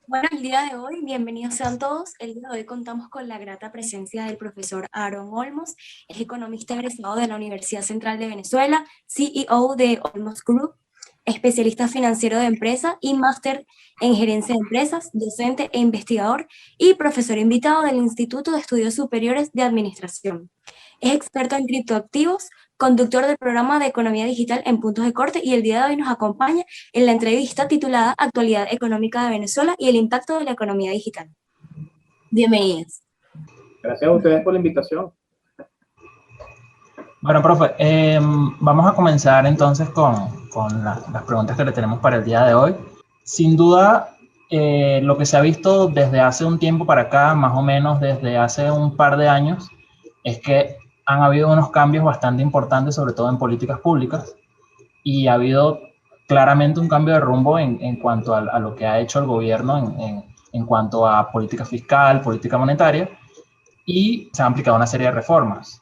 Bueno, el día de hoy, bienvenidos sean todos. El día de hoy contamos con la grata presencia del profesor Aaron Olmos, es economista egresado de la Universidad Central de Venezuela, CEO de Olmos Group, especialista financiero de empresa y máster en gerencia de empresas, docente e investigador y profesor invitado del Instituto de Estudios Superiores de Administración. Es experto en criptoactivos, conductor del programa de economía digital en Puntos de Corte y el día de hoy nos acompaña en la entrevista titulada Actualidad económica de Venezuela y el impacto de la economía digital. Bienvenidos. Gracias a ustedes por la invitación. Bueno, profe, vamos a comenzar entonces con las preguntas que le tenemos para el día de hoy. Sin duda, lo que se ha visto desde hace un tiempo para acá, más o menos desde hace un par de años, es que han habido unos cambios bastante importantes, sobre todo en políticas públicas, y ha habido claramente un cambio de rumbo en cuanto a lo que ha hecho el gobierno en cuanto a política fiscal, política monetaria, y se han aplicado una serie de reformas.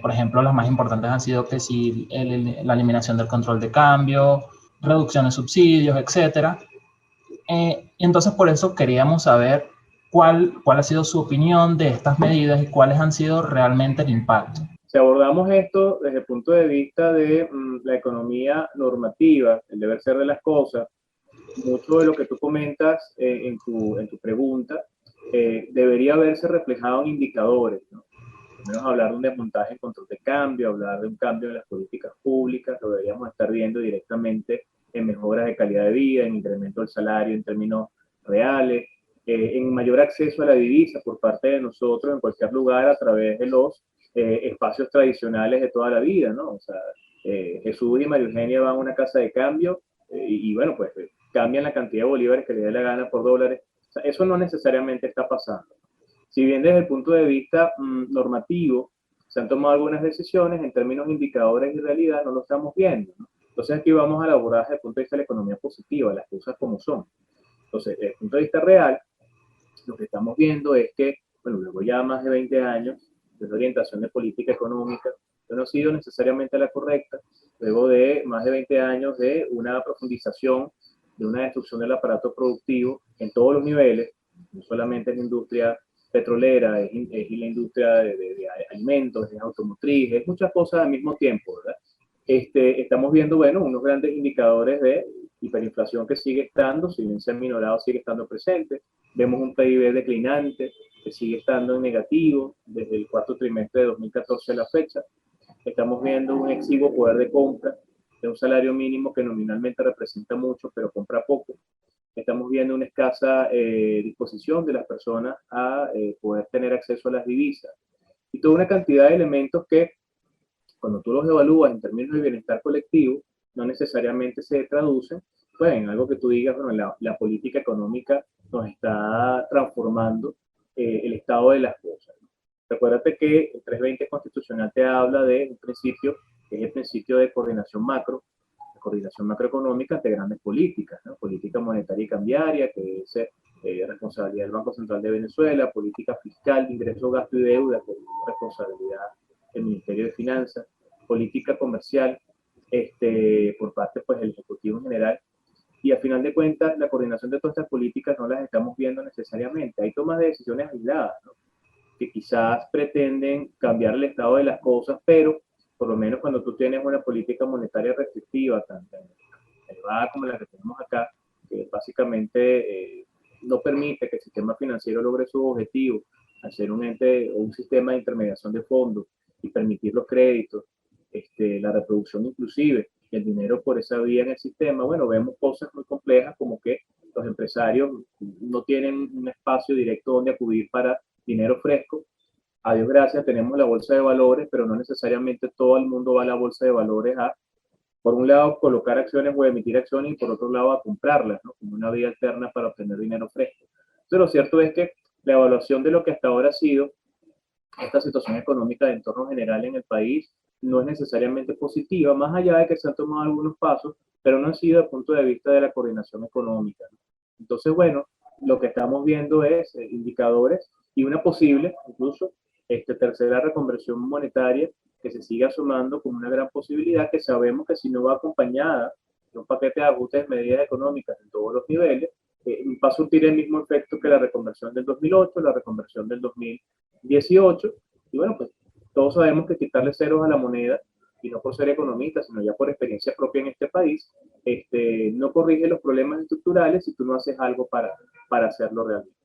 Por ejemplo, las más importantes han sido que sí, la eliminación del control de cambio, reducción de subsidios, etcétera. Y entonces por eso queríamos saber cuál ha sido su opinión de estas medidas y cuáles han sido realmente el impacto. Si abordamos esto desde el punto de vista de la economía normativa, el deber ser de las cosas, mucho de lo que tú comentas en tu pregunta debería verse reflejado en indicadores, ¿no? Al menos hablar de un desmontaje en control de cambio, hablar de un cambio en las políticas públicas, lo deberíamos estar viendo directamente en mejoras de calidad de vida, en incremento del salario en términos reales, en mayor acceso a la divisa por parte de nosotros en cualquier lugar a través de los espacios tradicionales de toda la vida, ¿no? O sea, Jesús y María Eugenia van a una casa de cambio y bueno, pues cambian la cantidad de bolívares que le dé la gana por dólares. O sea, eso no necesariamente está pasando. Si bien desde el punto de vista normativo se han tomado algunas decisiones, en términos de indicadores y realidad no lo estamos viendo, ¿no? Entonces aquí vamos a elaborar desde el punto de vista de la economía positiva, las cosas como son. Entonces, desde el punto de vista real, lo que estamos viendo es que, bueno, luego ya más de 20 años de orientación de política económica, no ha sido necesariamente la correcta, luego de más de 20 años de una profundización, de una destrucción del aparato productivo en todos los niveles, no solamente en la industria petrolera, es la industria de alimentos, es automotriz, es muchas cosas al mismo tiempo, ¿verdad? Estamos viendo, bueno, unos grandes indicadores de hiperinflación que sigue estando, si bien se ha minorado, sigue estando presente. Vemos un PIB declinante que sigue estando en negativo desde el cuarto trimestre de 2014 a la fecha. Estamos viendo un exiguo poder de compra de un salario mínimo que nominalmente representa mucho, pero compra poco. Estamos viendo una escasa disposición de las personas a poder tener acceso a las divisas. Y toda una cantidad de elementos que, cuando tú los evalúas en términos de bienestar colectivo, no necesariamente se traducen pues, en algo que tú digas, bueno, la política económica nos está transformando el estado de las cosas, ¿no? Recuérdate que el 320 constitucional te habla de un principio, que es el principio de coordinación macroeconómica de grandes políticas, ¿no? Política monetaria y cambiaria, que es responsabilidad del Banco Central de Venezuela, política fiscal, de ingreso, gasto y deuda, que es responsabilidad del Ministerio de Finanzas, política comercial, por parte pues, del Ejecutivo en general, y a final de cuentas la coordinación de todas estas políticas no las estamos viendo necesariamente. Hay tomas de decisiones aisladas, ¿no? Que quizás pretenden cambiar el estado de las cosas, pero por lo menos cuando tú tienes una política monetaria restrictiva, tan elevada como la que tenemos acá, que básicamente no permite que el sistema financiero logre su objetivo, hacer un ente o un sistema de intermediación de fondos y permitir los créditos, la reproducción inclusive, y el dinero por esa vía en el sistema, bueno, vemos cosas muy complejas como que los empresarios no tienen un espacio directo donde acudir para dinero fresco. A Dios gracias tenemos la bolsa de valores, pero no necesariamente todo el mundo va a la bolsa de valores a, por un lado, colocar acciones o emitir acciones y por otro lado a comprarlas, ¿no? Como una vía alterna para obtener dinero fresco. Entonces lo cierto es que la evaluación de lo que hasta ahora ha sido esta situación económica de entorno general en el país no es necesariamente positiva, más allá de que se han tomado algunos pasos, pero no han sido desde el punto de vista de la coordinación económica, ¿no? Entonces, bueno, lo que estamos viendo es indicadores y una posible, incluso, tercera reconversión monetaria que se sigue asomando como una gran posibilidad que sabemos que si no va acompañada de un paquete de ajustes de medidas económicas en todos los niveles, va a surtir el mismo efecto que la reconversión del 2008, la reconversión del 2018, y bueno, pues todos sabemos que quitarle ceros a la moneda, y no por ser economista, sino ya por experiencia propia en este país, no corrige los problemas estructurales si tú no haces algo para hacerlo realmente.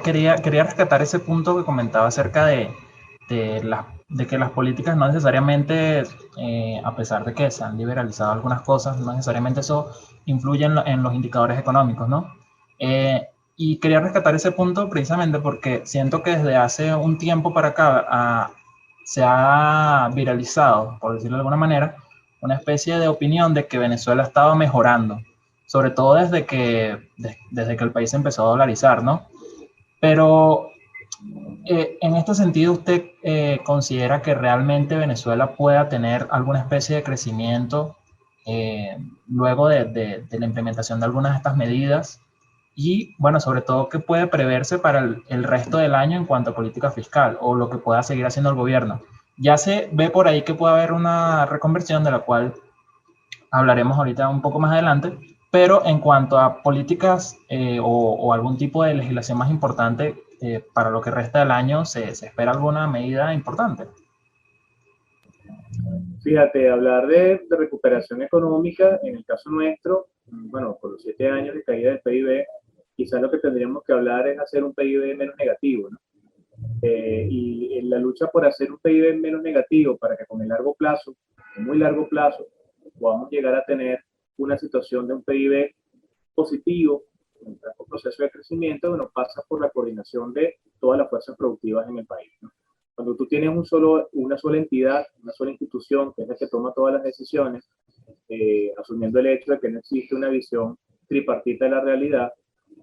Quería rescatar ese punto que comentaba acerca de que las políticas no necesariamente, a pesar de que se han liberalizado algunas cosas, no necesariamente eso influye en los indicadores económicos, ¿no? Y quería rescatar ese punto precisamente porque siento que desde hace un tiempo para acá se ha viralizado, por decirlo de alguna manera, una especie de opinión de que Venezuela estaba mejorando, sobre todo desde que el país empezó a dolarizar, ¿no? Pero en este sentido, ¿usted considera que realmente Venezuela pueda tener alguna especie de crecimiento luego de la implementación de algunas de estas medidas? Y, bueno, sobre todo, ¿qué puede preverse para el resto del año en cuanto a política fiscal o lo que pueda seguir haciendo el gobierno? Ya se ve por ahí que puede haber una reconversión de la cual hablaremos ahorita un poco más adelante, pero en cuanto a políticas o algún tipo de legislación más importante para lo que resta del año, ¿se espera alguna medida importante? Fíjate, hablar de recuperación económica, en el caso nuestro, bueno, por los 7 años de caída del PIB, quizás lo que tendríamos que hablar es hacer un PIB menos negativo, ¿no? Y en la lucha por hacer un PIB menos negativo para que con el largo plazo, en muy largo plazo, podamos llegar a tener una situación de un PIB positivo, un proceso de crecimiento, bueno, pasa por la coordinación de todas las fuerzas productivas en el país, ¿no? Cuando tú tienes una sola entidad, una sola institución, que es la que toma todas las decisiones, asumiendo el hecho de que no existe una visión tripartita de la realidad,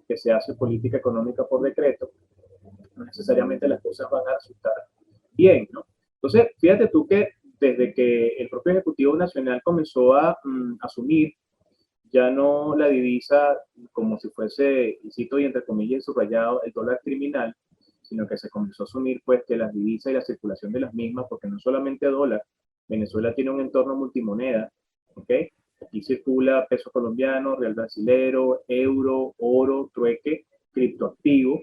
que se hace política económica por decreto, no necesariamente las cosas van a resultar bien, ¿no? Entonces, fíjate tú que desde que el propio Ejecutivo Nacional comenzó a asumir ya no la divisa como si fuese, y cito y entre comillas subrayado, el dólar criminal, sino que se comenzó a asumir pues que las divisas y la circulación de las mismas, porque no solamente dólar, Venezuela tiene un entorno multimoneda, ¿ok? Aquí circula peso colombiano, real brasilero, euro, oro, trueque, criptoactivo.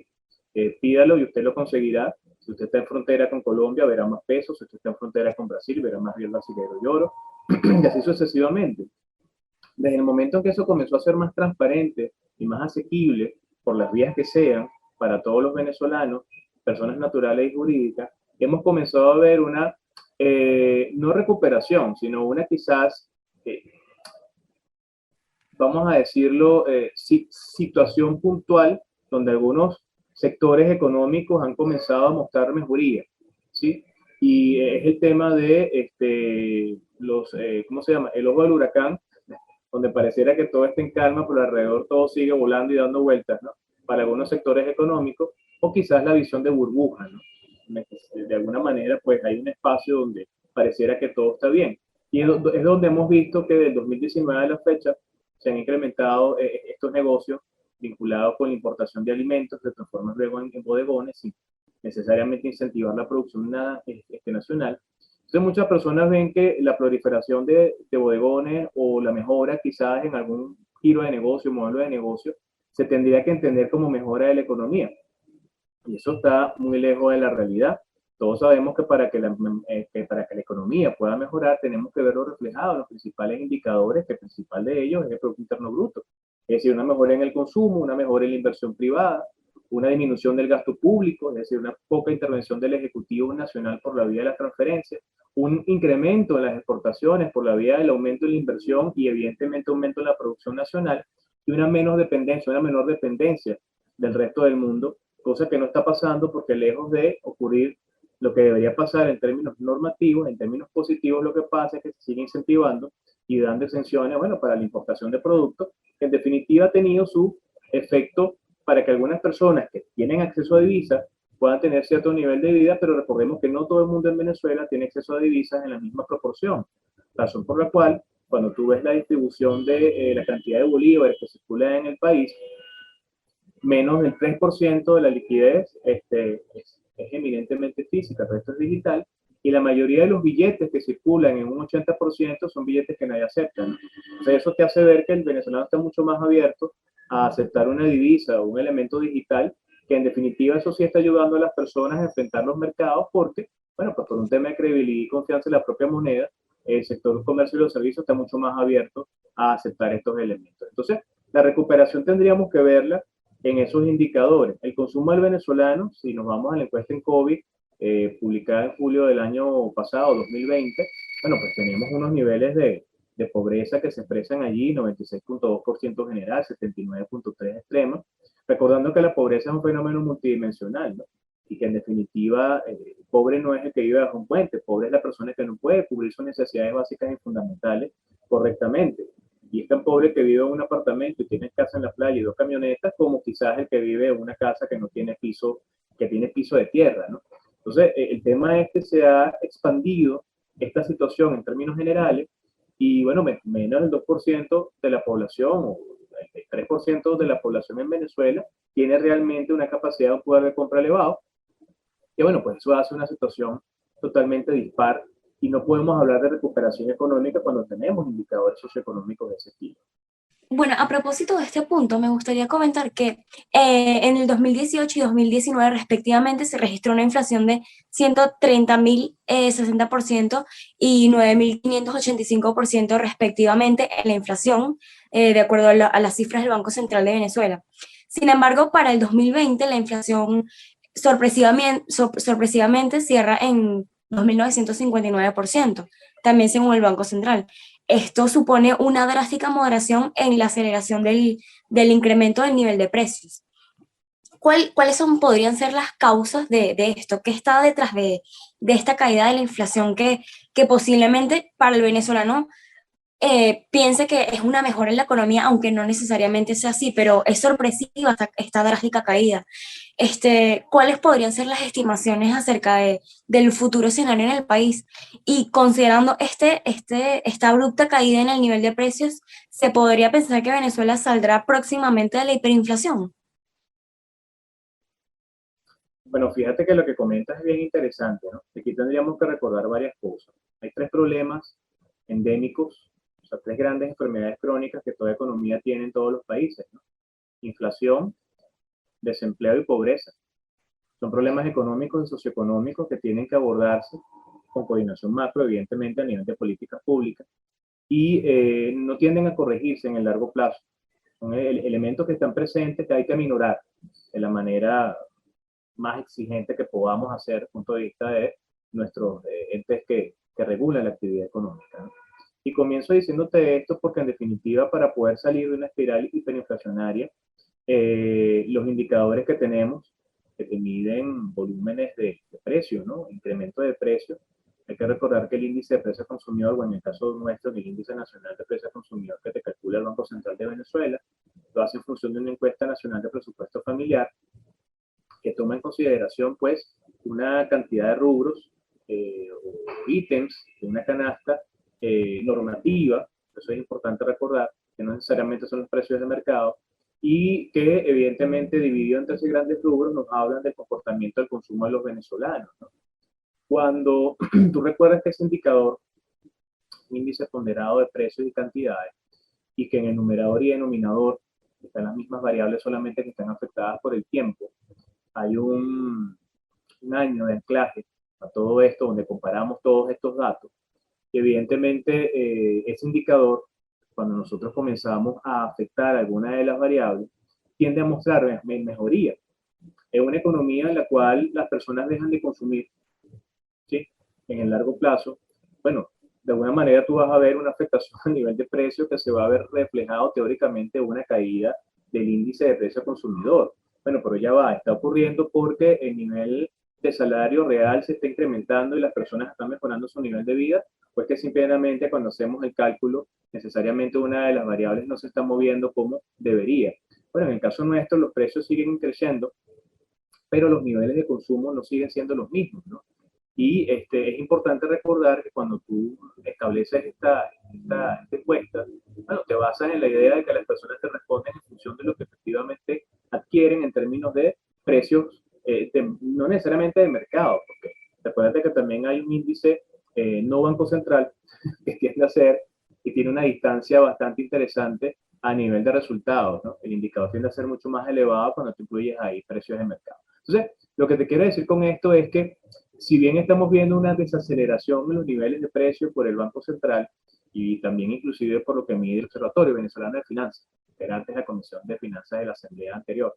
Pídalo y usted lo conseguirá. Si usted está en frontera con Colombia, verá más pesos. Si usted está en frontera con Brasil, verá más real brasilero y oro. Y así sucesivamente. Desde el momento en que eso comenzó a ser más transparente y más asequible por las vías que sean para todos los venezolanos, personas naturales y jurídicas, hemos comenzado a ver una, no recuperación, sino una quizás, vamos a decirlo, situación puntual donde algunos sectores económicos han comenzado a mostrar mejoría, ¿sí? Y es el tema de ¿cómo se llama? El ojo del huracán, donde pareciera que todo está en calma, pero alrededor todo sigue volando y dando vueltas, ¿no? Para algunos sectores económicos, o quizás la visión de burbuja, ¿no? De alguna manera, pues hay un espacio donde pareciera que todo está bien. Y es donde hemos visto que del 2019 a la fecha se han incrementado estos negocios vinculados con la importación de alimentos que se transforman luego en bodegones sin necesariamente incentivar la producción nacional. Entonces muchas personas ven que la proliferación de bodegones o la mejora quizás en algún giro de negocio, modelo de negocio, se tendría que entender como mejora de la economía. Y eso está muy lejos de la realidad. Todos sabemos que para que la economía pueda mejorar tenemos que verlo reflejado en los principales indicadores, que el principal de ellos es el Producto Interno Bruto. Es decir, una mejora en el consumo, una mejora en la inversión privada, una disminución del gasto público, es decir, una poca intervención del Ejecutivo Nacional por la vía de las transferencias, un incremento en las exportaciones por la vía del aumento de la inversión y evidentemente aumento en la producción nacional y una menor dependencia del resto del mundo, cosa que no está pasando porque lejos de ocurrir lo que debería pasar en términos normativos, en términos positivos, lo que pasa es que se sigue incentivando y dando exenciones, bueno, para la importación de productos, que en definitiva ha tenido su efecto para que algunas personas que tienen acceso a divisas puedan tener cierto nivel de vida, pero recordemos que no todo el mundo en Venezuela tiene acceso a divisas en la misma proporción, razón por la cual cuando tú ves la distribución de la cantidad de bolívares que circulan en el país, menos del 3% de la liquidez es eminentemente física, el resto es digital, y la mayoría de los billetes que circulan en un 80% son billetes que nadie acepta, ¿no? O sea, eso te hace ver que el venezolano está mucho más abierto a aceptar una divisa o un elemento digital, que en definitiva eso sí está ayudando a las personas a enfrentar los mercados porque, bueno, pues por un tema de credibilidad y confianza en la propia moneda, el sector comercio y los servicios está mucho más abierto a aceptar estos elementos. Entonces, la recuperación tendríamos que verla en esos indicadores. El consumo del venezolano, si nos vamos a la encuesta en COVID, publicada en julio del año pasado, 2020, bueno, pues tenemos unos niveles de pobreza que se expresan allí, 96.2% general, 79.3% extrema, recordando que la pobreza es un fenómeno multidimensional, ¿no? Y que en definitiva, pobre no es el que vive bajo un puente, pobre es la persona que no puede cubrir sus necesidades básicas y fundamentales correctamente. Y es tan pobre que vive en un apartamento y tiene casa en la playa y dos camionetas, como quizás el que vive en una casa que no tiene piso, que tiene piso de tierra, ¿no? Entonces, el tema es que se ha expandido esta situación en términos generales y, bueno, menos del 2% de la población, o el 3% de la población en Venezuela, tiene realmente una capacidad de un poder de compra elevado, que, bueno, pues eso hace una situación totalmente dispar y no podemos hablar de recuperación económica cuando tenemos indicadores socioeconómicos de ese tipo. Bueno, a propósito de este punto, me gustaría comentar que en el 2018 y 2019 respectivamente se registró una inflación de 130.060% y 9.585% respectivamente en la inflación, de acuerdo a las cifras del Banco Central de Venezuela. Sin embargo, para el 2020 la inflación sorpresivamente cierra en 2.959%, también según el Banco Central. Esto supone una drástica moderación en la aceleración del incremento del nivel de precios. ¿Cuáles podrían ser las causas de esto? ¿Qué está detrás de esta caída de la inflación que posiblemente para el venezolano piense que es una mejora en la economía, aunque no necesariamente sea así, pero es sorpresiva esta drástica caída? ¿Cuáles podrían ser las estimaciones acerca del futuro escenario en el país? Y considerando esta abrupta caída en el nivel de precios, ¿se podría pensar que Venezuela saldrá próximamente de la hiperinflación? Bueno, fíjate que lo que comentas es bien interesante, ¿no? Aquí tendríamos que recordar varias cosas. Hay tres problemas endémicos, o sea, tres grandes enfermedades crónicas que toda economía tiene en todos los países, ¿no? Inflación, desempleo y pobreza. Son problemas económicos y socioeconómicos que tienen que abordarse con coordinación macro, evidentemente a nivel de políticas públicas, y no tienden a corregirse en el largo plazo. Son elementos que están presentes que hay que aminorar de la manera más exigente que podamos hacer desde el punto de vista de nuestros entes que regulan la actividad económica, ¿no? Y comienzo diciéndote esto porque en definitiva para poder salir de una espiral hiperinflacionaria, los indicadores que tenemos que te miden volúmenes de precio, ¿no? Incremento de precio. Hay que recordar que el índice de precio consumidor, bueno, en el caso nuestro, el índice nacional de precio consumidor que te calcula el Banco Central de Venezuela, lo hace en función de una encuesta nacional de presupuesto familiar que toma en consideración, pues, una cantidad de rubros o ítems de una canasta normativa, eso es importante recordar, que no necesariamente son los precios de mercado, y que evidentemente dividido entre esos grandes rubros nos hablan del comportamiento del consumo de los venezolanos, ¿no? Cuando tú recuerdas que ese indicador, un índice ponderado de precios y cantidades, y que en el numerador y denominador están las mismas variables solamente que están afectadas por el tiempo, hay un año de anclaje a todo esto donde comparamos todos estos datos. Y evidentemente ese indicador, cuando nosotros comenzamos a afectar alguna de las variables, tiende a mostrar mejoría. Es una economía en la cual las personas dejan de consumir, ¿sí? En el largo plazo, bueno, de alguna manera tú vas a ver una afectación a nivel de precio que se va a ver reflejado teóricamente en una caída del índice de precio consumidor. Bueno, pero ya va, está ocurriendo porque el nivel de salario real se está incrementando y las personas están mejorando su nivel de vida, pues que simplemente cuando hacemos el cálculo, necesariamente una de las variables no se está moviendo como debería. Bueno, en el caso nuestro los precios siguen creciendo, pero los niveles de consumo no siguen siendo los mismos, ¿no? Y es importante recordar que cuando tú estableces esta encuesta, bueno, te basas en la idea de que las personas te responden en función de lo que efectivamente adquieren en términos de precios, no necesariamente de mercado, porque Recuerda que también hay un índice no banco central que tiende a ser y tiene una distancia bastante interesante a nivel de resultados, ¿no? El indicador tiende a ser mucho más elevado cuando tú incluyes ahí precios de mercado. Entonces, lo que te quiero decir con esto es que si bien estamos viendo una desaceleración en los niveles de precios por el Banco Central y también inclusive por lo que mide el Observatorio Venezolano de Finanzas, que era antes la Comisión de Finanzas de la Asamblea anterior,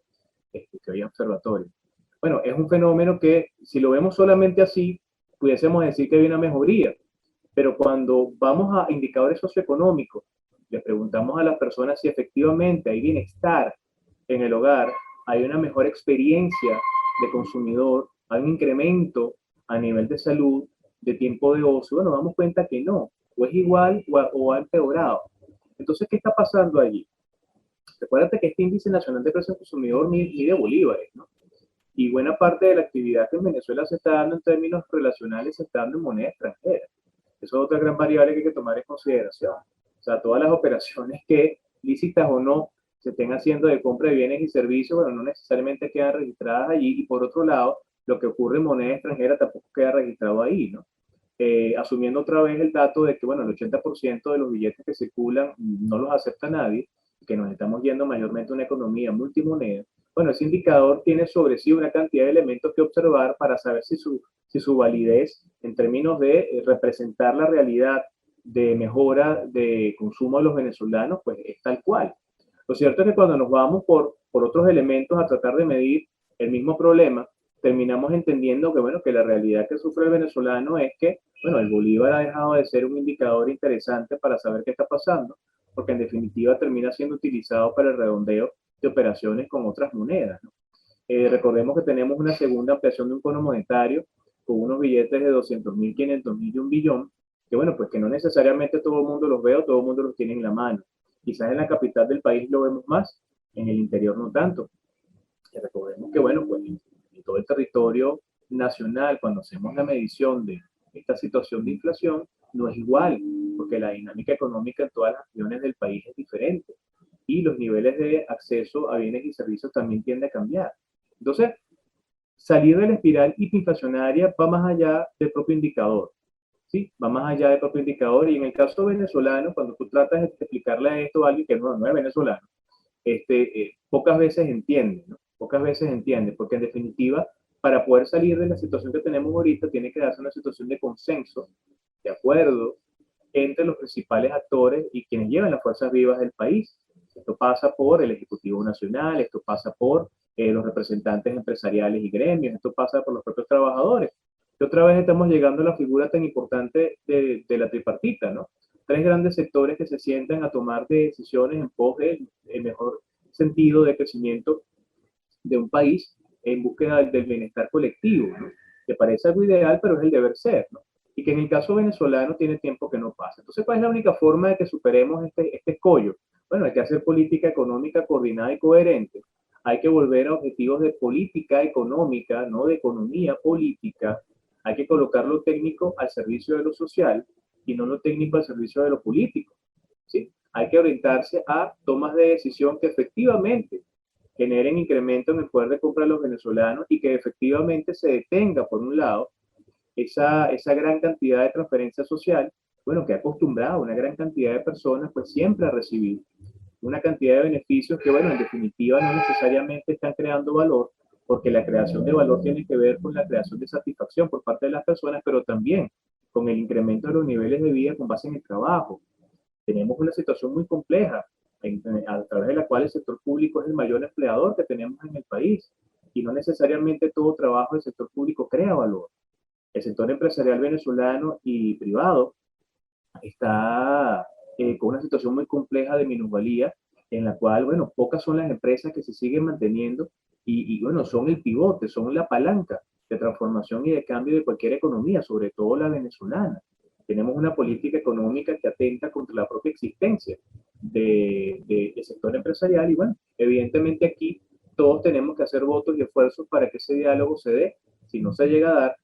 que hoy es observatorio. Bueno, es un fenómeno que si lo vemos solamente así, pudiésemos decir que hay una mejoría, pero cuando vamos a indicadores socioeconómicos, le preguntamos a las personas si efectivamente hay bienestar en el hogar, hay una mejor experiencia de consumidor, hay un incremento a nivel de salud, de tiempo de ocio, bueno, damos cuenta que no, o es igual o ha empeorado. Entonces, ¿qué está pasando allí? Recuerda que este índice nacional de precios del consumidor mide bolívares, ¿no? Y buena parte de la actividad que en Venezuela se está dando en términos relacionales se está dando en moneda extranjera. Eso es otra gran variable que hay que tomar en consideración. O sea, todas las operaciones que, lícitas o no, se estén haciendo de compra de bienes y servicios, bueno, no necesariamente quedan registradas allí. Y por otro lado, lo que ocurre en moneda extranjera tampoco queda registrado ahí, ¿no? Asumiendo otra vez el dato de que, bueno, el 80% de los billetes que circulan no los acepta nadie, que nos estamos yendo mayormente a una economía multimoneda. Bueno, ese indicador tiene sobre sí una cantidad de elementos que observar para saber si su validez en términos de representar la realidad de mejora de consumo de los venezolanos, pues es tal cual. Lo cierto es que cuando nos vamos por otros elementos a tratar de medir el mismo problema, terminamos entendiendo que, bueno, que la realidad que sufre el venezolano es que, bueno, el bolívar ha dejado de ser un indicador interesante para saber qué está pasando, porque en definitiva termina siendo utilizado para el redondeo de operaciones con otras monedas, ¿no? Recordemos que tenemos una segunda ampliación de un cono monetario con unos billetes de 200.000, 500.000 y 1 billón, que bueno, pues que no necesariamente todo el mundo los ve o todo el mundo los tiene en la mano. Quizás en la capital del país lo vemos más, en el interior no tanto. Y recordemos que, bueno, pues en todo el territorio nacional, cuando hacemos la medición de esta situación de inflación, no es igual, porque la dinámica económica en todas las regiones del país es diferente y los niveles de acceso a bienes y servicios también tienden a cambiar. Entonces, salir de la espiral hiperinflacionaria va más allá del propio indicador, ¿sí? Va más allá del propio indicador y en el caso venezolano, cuando tú tratas de explicarle esto a alguien que no es venezolano, pocas veces entiende, ¿no? Pocas veces entiende, porque en definitiva, para poder salir de la situación que tenemos ahorita, tiene que darse una situación de consenso, de acuerdo, entre los principales actores y quienes llevan las fuerzas vivas del país. Esto pasa por el Ejecutivo Nacional, esto pasa por los representantes empresariales y gremios, esto pasa por los propios trabajadores. Y otra vez estamos llegando a la figura tan importante de la tripartita, ¿no? Tres grandes sectores que se sientan a tomar decisiones en pos del mejor sentido de crecimiento de un país en búsqueda del bienestar colectivo, ¿no? Que parece algo ideal, pero es el deber ser, ¿no? Y que en el caso venezolano tiene tiempo que no pasa. Entonces, ¿cuál es la única forma de que superemos este escollo? Bueno, hay que hacer política económica coordinada y coherente. Hay que volver a objetivos de política económica, no de economía política. Hay que colocar lo técnico al servicio de lo social y no lo técnico al servicio de lo político, ¿sí? Hay que orientarse a tomas de decisión que efectivamente generen incremento en el poder de compra de los venezolanos y que efectivamente se detenga, por un lado, esa gran cantidad de transferencia social, bueno, que ha acostumbrado a una gran cantidad de personas, pues siempre a recibir una cantidad de beneficios que, bueno, en definitiva no necesariamente están creando valor, porque la creación de valor tiene que ver con la creación de satisfacción por parte de las personas, pero también con el incremento de los niveles de vida con base en el trabajo. Tenemos una situación muy compleja a través de la cual el sector público es el mayor empleador que tenemos en el país y no necesariamente todo trabajo del sector público crea valor. El sector empresarial venezolano y privado está con una situación muy compleja de minusvalía en la cual, bueno, pocas son las empresas que se siguen manteniendo bueno, son el pivote, son la palanca de transformación y de cambio de cualquier economía, sobre todo la venezolana. Tenemos una política económica que atenta contra la propia existencia del sector empresarial y bueno, evidentemente aquí todos tenemos que hacer votos y esfuerzos para que ese diálogo se dé. Si no se llega a dar,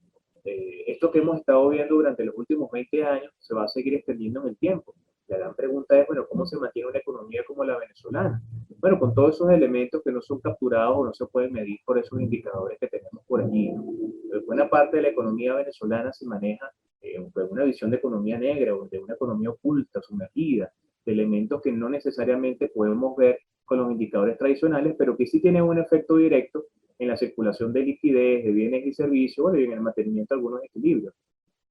esto que hemos estado viendo durante los últimos 20 años se va a seguir extendiendo en el tiempo. La gran pregunta es, bueno, ¿cómo se mantiene una economía como la venezolana? Bueno, con todos esos elementos que no son capturados o no se pueden medir por esos indicadores que tenemos por allí, ¿no? Pero buena parte de la economía venezolana se maneja de una visión de economía negra o de una economía oculta, sumergida, de elementos que no necesariamente podemos ver con los indicadores tradicionales, pero que sí tienen un efecto directo en la circulación de liquidez, de bienes y servicios, bueno, y en el mantenimiento de algunos equilibrios.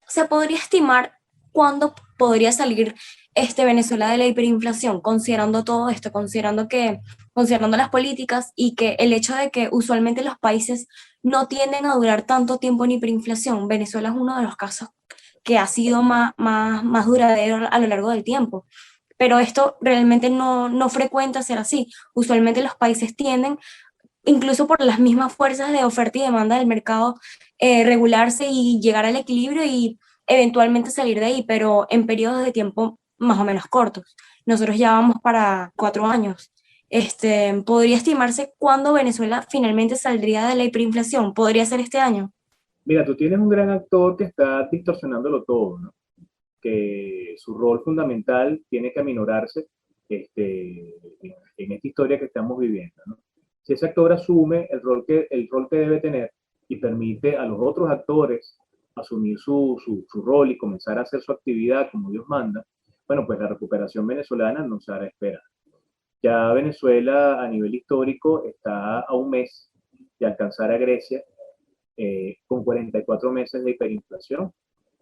¿Se podría estimar cuándo podría salir Venezuela de la hiperinflación, considerando todo esto, considerando las políticas y que el hecho de que usualmente los países no tienden a durar tanto tiempo en hiperinflación? Venezuela es uno de los casos que ha sido más duradero a lo largo del tiempo. Pero esto realmente no frecuenta ser así. Usualmente los países tienden, incluso por las mismas fuerzas de oferta y demanda del mercado, regularse y llegar al equilibrio y eventualmente salir de ahí, pero en periodos de tiempo más o menos cortos. Nosotros ya vamos para 4 años. ¿Podría estimarse cuándo Venezuela finalmente saldría de la hiperinflación? ¿Podría ser este año? Mira, tú tienes un gran actor que está distorsionándolo todo, ¿no? Que su rol fundamental tiene que aminorarse en esta historia que estamos viviendo, ¿no? Si ese actor asume el rol que debe tener y permite a los otros actores asumir su rol y comenzar a hacer su actividad como Dios manda, bueno, pues la recuperación venezolana no se hará esperar. Ya Venezuela a nivel histórico está a un mes de alcanzar a Grecia con 44 meses de hiperinflación,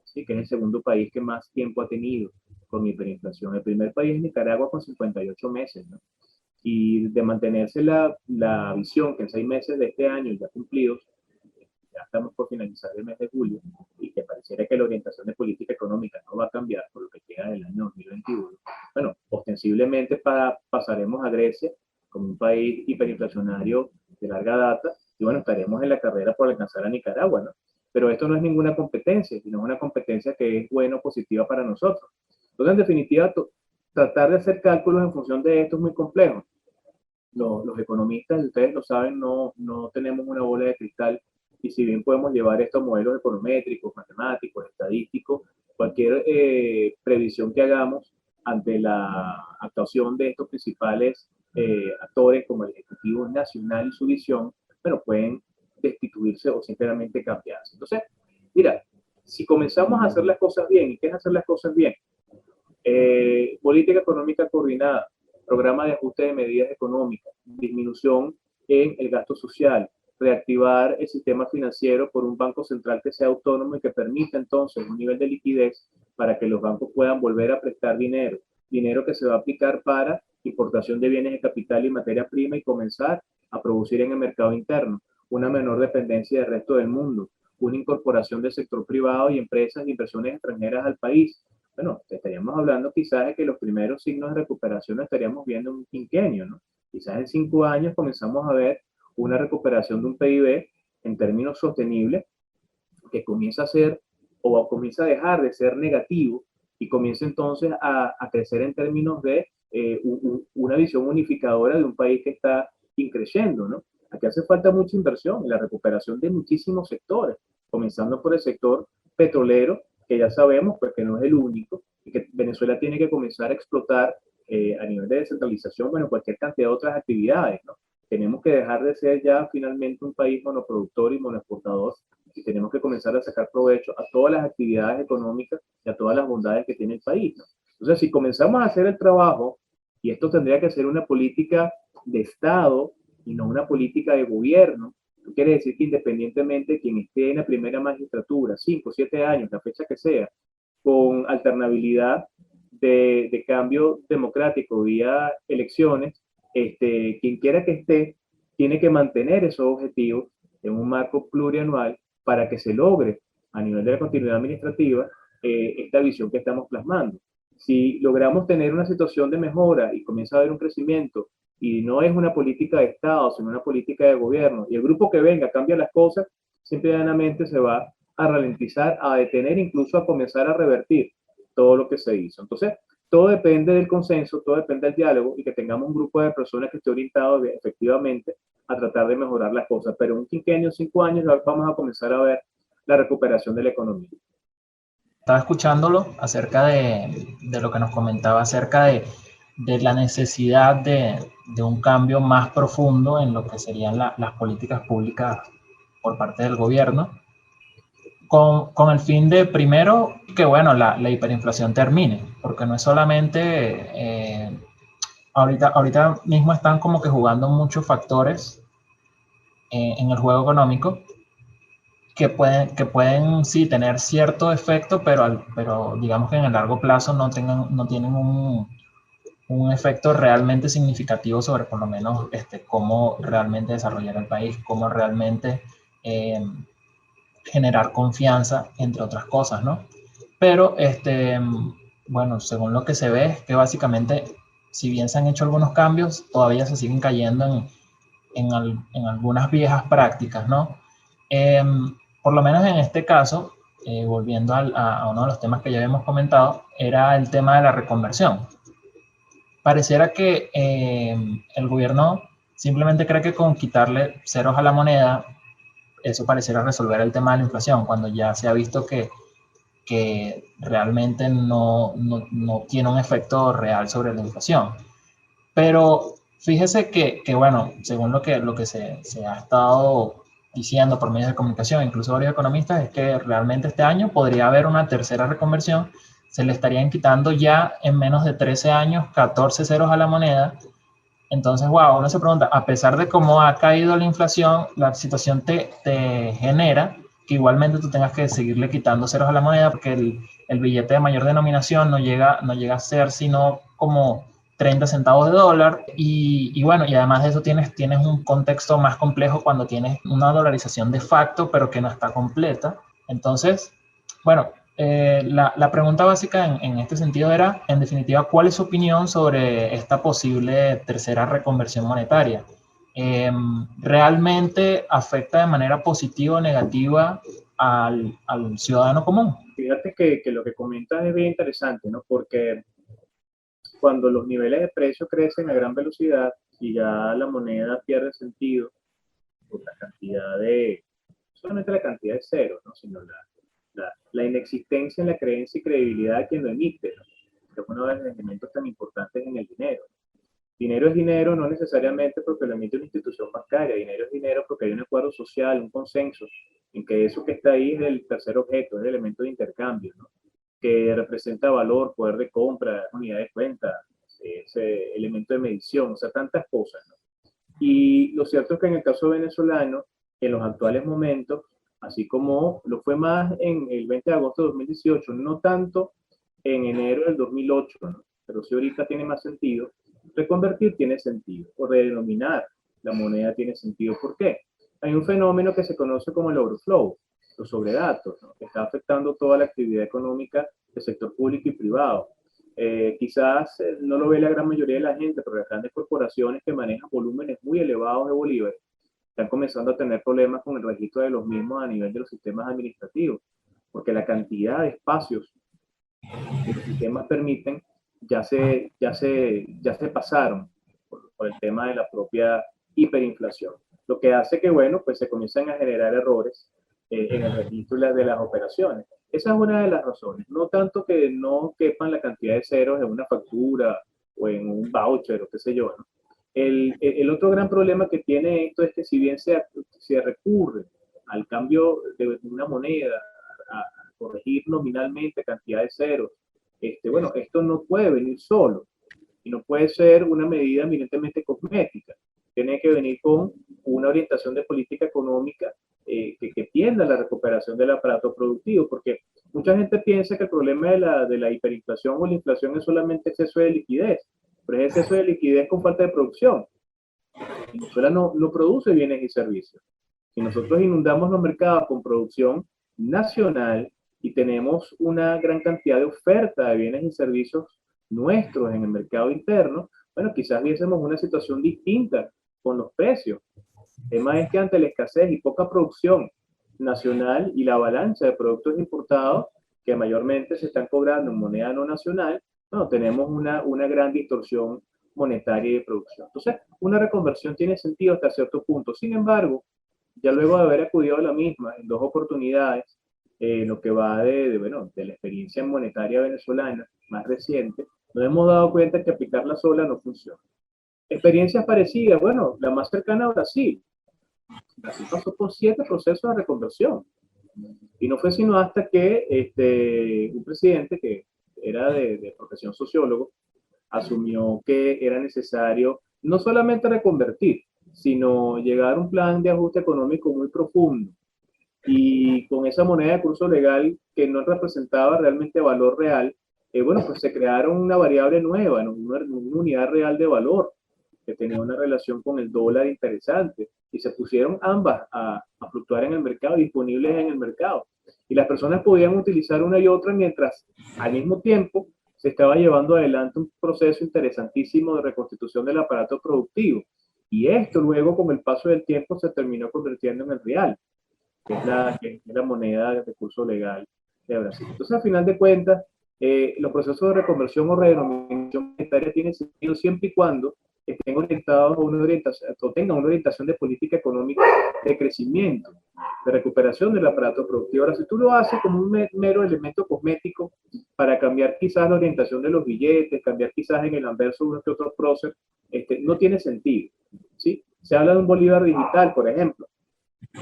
¿sí? Que es el segundo país que más tiempo ha tenido con hiperinflación. El primer país es Nicaragua con 58 meses, ¿no? Y de mantenerse la visión que en 6 meses de este año ya cumplidos, ya estamos por finalizar el mes de julio, y que pareciera que la orientación de política económica no va a cambiar por lo que queda del año 2021, bueno, ostensiblemente pasaremos a Grecia como un país hiperinflacionario de larga data, y bueno, estaremos en la carrera por alcanzar a Nicaragua, ¿no? Pero esto no es ninguna competencia, sino una competencia que es buena o positiva para nosotros. Entonces, en definitiva, tratar de hacer cálculos en función de esto es muy complejo. Los economistas, ustedes lo saben, no tenemos una bola de cristal, y si bien podemos llevar estos modelos econométricos, matemáticos, estadísticos, cualquier previsión que hagamos ante la actuación de estos principales actores como el Ejecutivo Nacional y su visión, bueno, pueden destituirse o simplemente cambiarse. Entonces, mira, si comenzamos a hacer las cosas bien, ¿y qué es hacer las cosas bien? Política económica coordinada, programa de ajuste de medidas económicas, disminución en el gasto social, reactivar el sistema financiero por un banco central que sea autónomo y que permita entonces un nivel de liquidez para que los bancos puedan volver a prestar dinero que se va a aplicar para importación de bienes de capital y materia prima y comenzar a producir en el mercado interno, una menor dependencia del resto del mundo, una incorporación del sector privado y empresas de inversiones extranjeras al país. Bueno, estaríamos hablando quizás de que los primeros signos de recuperación estaríamos viendo un quinquenio, ¿no? Quizás en 5 años comenzamos a ver una recuperación de un PIB en términos sostenibles que comienza a ser o comienza a dejar de ser negativo y comienza entonces a crecer en términos de una visión unificadora de un país que está increciendo, ¿no? Aquí hace falta mucha inversión en la recuperación de muchísimos sectores, comenzando por el sector petrolero, que ya sabemos pues, que no es el único, y que Venezuela tiene que comenzar a explotar a nivel de descentralización, bueno, cualquier cantidad de otras actividades, ¿no? Tenemos que dejar de ser ya finalmente un país monoproductor y monoexportador, y tenemos que comenzar a sacar provecho a todas las actividades económicas y a todas las bondades que tiene el país, ¿no? Entonces, si comenzamos a hacer el trabajo, y esto tendría que ser una política de Estado y no una política de gobierno, quiere decir que independientemente de quien esté en la primera magistratura, 5, 7 años, la fecha que sea, con alternabilidad de cambio democrático vía elecciones, quien quiera que esté, tiene que mantener esos objetivos en un marco plurianual para que se logre a nivel de la continuidad administrativa esta visión que estamos plasmando. Si logramos tener una situación de mejora y comienza a haber un crecimiento y no es una política de Estado, sino una política de gobierno, y el grupo que venga cambia las cosas, simplemente se va a ralentizar, a detener, incluso a comenzar a revertir todo lo que se hizo. Entonces, todo depende del consenso, todo depende del diálogo y que tengamos un grupo de personas que esté orientado efectivamente a tratar de mejorar las cosas. Pero en un quinquenio, 5 años, vamos a comenzar a ver la recuperación de la economía. Estaba escuchándolo acerca de lo que nos comentaba acerca de de la necesidad de un cambio más profundo en lo que serían las políticas públicas por parte del gobierno, con el fin de, primero, que bueno, la hiperinflación termine, porque no es solamente, ahorita mismo están como que jugando muchos factores en el juego económico que pueden sí tener cierto efecto, pero digamos que en el largo plazo no tienen un efecto realmente significativo sobre por lo menos cómo realmente desarrollar el país, cómo realmente eh, generar confianza, entre otras cosas, ¿no? Pero, bueno, según lo que se ve, es que básicamente, si bien se han hecho algunos cambios, todavía se siguen cayendo en algunas viejas prácticas, ¿no? Eh, por lo menos en este caso, volviendo a uno de los temas que ya habíamos comentado, era el tema de la reconversión. Pareciera que el gobierno simplemente cree que con quitarle ceros a la moneda, eso pareciera resolver el tema de la inflación, cuando ya se ha visto que realmente no tiene un efecto real sobre la inflación. Pero fíjese que bueno, según lo que se ha estado diciendo por medios de comunicación, incluso varios economistas, es que realmente este año podría haber una tercera reconversión. Se le estarían quitando ya en menos de 13 años 14 ceros a la moneda. Entonces, wow, uno se pregunta, a pesar de cómo ha caído la inflación, la situación te genera que igualmente tú tengas que seguirle quitando ceros a la moneda, porque el billete de mayor denominación no llega a ser sino como 30 centavos de dólar. Y bueno, y además de eso tienes un contexto más complejo cuando tienes una dolarización de facto, pero que no está completa. Entonces, bueno, la pregunta básica en este sentido era, en definitiva, ¿cuál es su opinión sobre esta posible tercera reconversión monetaria? ¿Realmente afecta de manera positiva o negativa al ciudadano común? Fíjate que lo que comentas es bien interesante, ¿no? Porque cuando los niveles de precio crecen a gran velocidad y ya la moneda pierde sentido por la cantidad de, no solamente la cantidad de ceros, ¿no? Sino la inexistencia en la creencia y credibilidad de quien lo emite, ¿no? Que es uno de los elementos tan importantes en el dinero. Dinero es dinero no necesariamente porque lo emite una institución bancaria, dinero es dinero porque hay un acuerdo social, un consenso, en que eso que está ahí es el tercer objeto, es el elemento de intercambio, ¿no? Que representa valor, poder de compra, unidad de cuenta, ese elemento de medición, o sea, tantas cosas, ¿no? Y lo cierto es que en el caso venezolano, en los actuales momentos, así como lo fue más en el 20 de agosto de 2018, no tanto en enero del 2008, ¿no? Pero si ahorita tiene más sentido, reconvertir tiene sentido, o redenominar la moneda tiene sentido. ¿Por qué? Hay un fenómeno que se conoce como el overflow, los sobredatos, ¿no? Que está afectando toda la actividad económica del sector público y privado. Quizás no lo ve la gran mayoría de la gente, pero las grandes corporaciones que manejan volúmenes muy elevados de bolívares están comenzando a tener problemas con el registro de los mismos a nivel de los sistemas administrativos, porque la cantidad de espacios que los sistemas permiten ya se pasaron por el tema de la propia hiperinflación. Lo que hace que, bueno, pues se comiencen a generar errores en el registro de las operaciones. Esa es una de las razones. No tanto que no quepan la cantidad de ceros en una factura o en un voucher o qué sé yo, ¿no? El otro gran problema que tiene esto es que si bien se recurre al cambio de una moneda, a corregir nominalmente cantidad de ceros, bueno, esto no puede venir solo y no puede ser una medida eminentemente cosmética. Tiene que venir con una orientación de política económica que tienda a la recuperación del aparato productivo, porque mucha gente piensa que el problema de la hiperinflación o la inflación es solamente exceso de liquidez, pero es exceso de liquidez con falta de producción. Venezuela no produce bienes y servicios. Si nosotros inundamos los mercados con producción nacional y tenemos una gran cantidad de oferta de bienes y servicios nuestros en el mercado interno, bueno, quizás viésemos una situación distinta con los precios. El tema es que ante la escasez y poca producción nacional y la avalancha de productos importados que mayormente se están cobrando en moneda no nacional, bueno, tenemos una gran distorsión monetaria y de producción. Entonces, una reconversión tiene sentido hasta cierto punto. Sin embargo, ya luego de haber acudido a la misma en dos oportunidades, lo que va bueno, de la experiencia monetaria venezolana más reciente, Nos hemos dado cuenta que aplicarla sola no funciona. Experiencias parecidas, bueno, la más cercana a Brasil. Brasil pasó por 7 procesos de reconversión. Y no fue sino hasta que un presidente que era de profesión sociólogo asumió que era necesario no solamente reconvertir, sino llegar a un plan de ajuste económico muy profundo. Y con esa moneda de curso legal que no representaba realmente valor real, bueno, pues se crearon una variable nueva, ¿no? Una unidad real de valor que tenía una relación con el dólar interesante, y se pusieron ambas a fluctuar en el mercado, disponibles en el mercado. Y las personas podían utilizar una y otra mientras al mismo tiempo se estaba llevando adelante un proceso interesantísimo de reconstitución del aparato productivo. Y esto luego, con el paso del tiempo, se terminó convirtiendo en el real, que es la moneda de curso legal de Brasil. Entonces, al final de cuentas, los procesos de reconversión o redenominación monetaria tienen sentido siempre y cuando estén orientados a una orientación, o tengan una orientación de política económica de crecimiento, de recuperación del aparato productivo. Ahora, si tú lo haces como un mero elemento cosmético para cambiar quizás la orientación de los billetes, cambiar quizás en el anverso unos que otros próceres, no tiene sentido, ¿sí? Se habla de un bolívar digital, por ejemplo.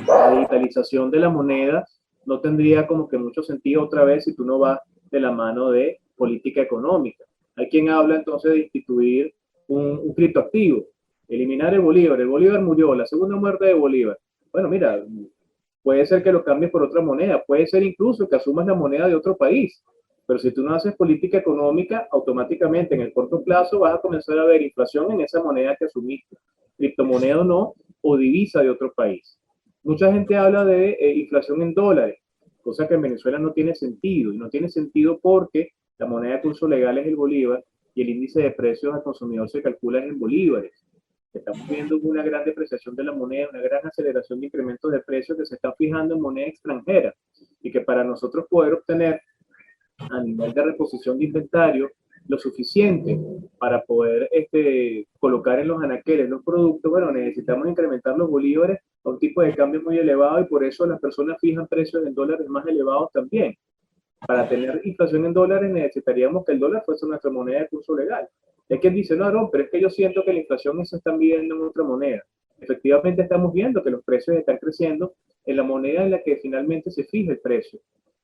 La digitalización de la moneda no tendría como que mucho sentido otra vez si tú no vas de la mano de política económica. Hay quien habla entonces de instituir un criptoactivo, eliminar el Bolívar murió, la segunda muerte de Bolívar. Bueno, mira, puede ser que lo cambies por otra moneda, puede ser incluso que asumas la moneda de otro país, pero si tú no haces política económica, automáticamente en el corto plazo vas a comenzar a ver inflación en esa moneda que asumiste, criptomoneda o no, o divisa de otro país. Mucha gente habla de inflación en dólares, cosa que en Venezuela no tiene sentido, y no tiene sentido porque la moneda de curso legal es el bolívar y el índice de precios al consumidor se calcula en bolívares. Estamos viendo una gran depreciación de la moneda, una gran aceleración de incrementos de precios que se están fijando en moneda extranjera, y que para nosotros poder obtener a nivel de reposición de inventario lo suficiente para poder colocar en los anaqueles los productos, bueno, necesitamos incrementar los bolívares a un tipo de cambio muy elevado, y por eso las personas fijan precios en dólares más elevados también. Para tener inflación en dólares necesitaríamos que el dólar fuese nuestra moneda de curso legal. Es que dice, no, Aaron, pero es que yo siento que la inflación se está midiendo en otra moneda. Efectivamente estamos viendo que los precios están creciendo en la moneda en la que finalmente se fija el precio.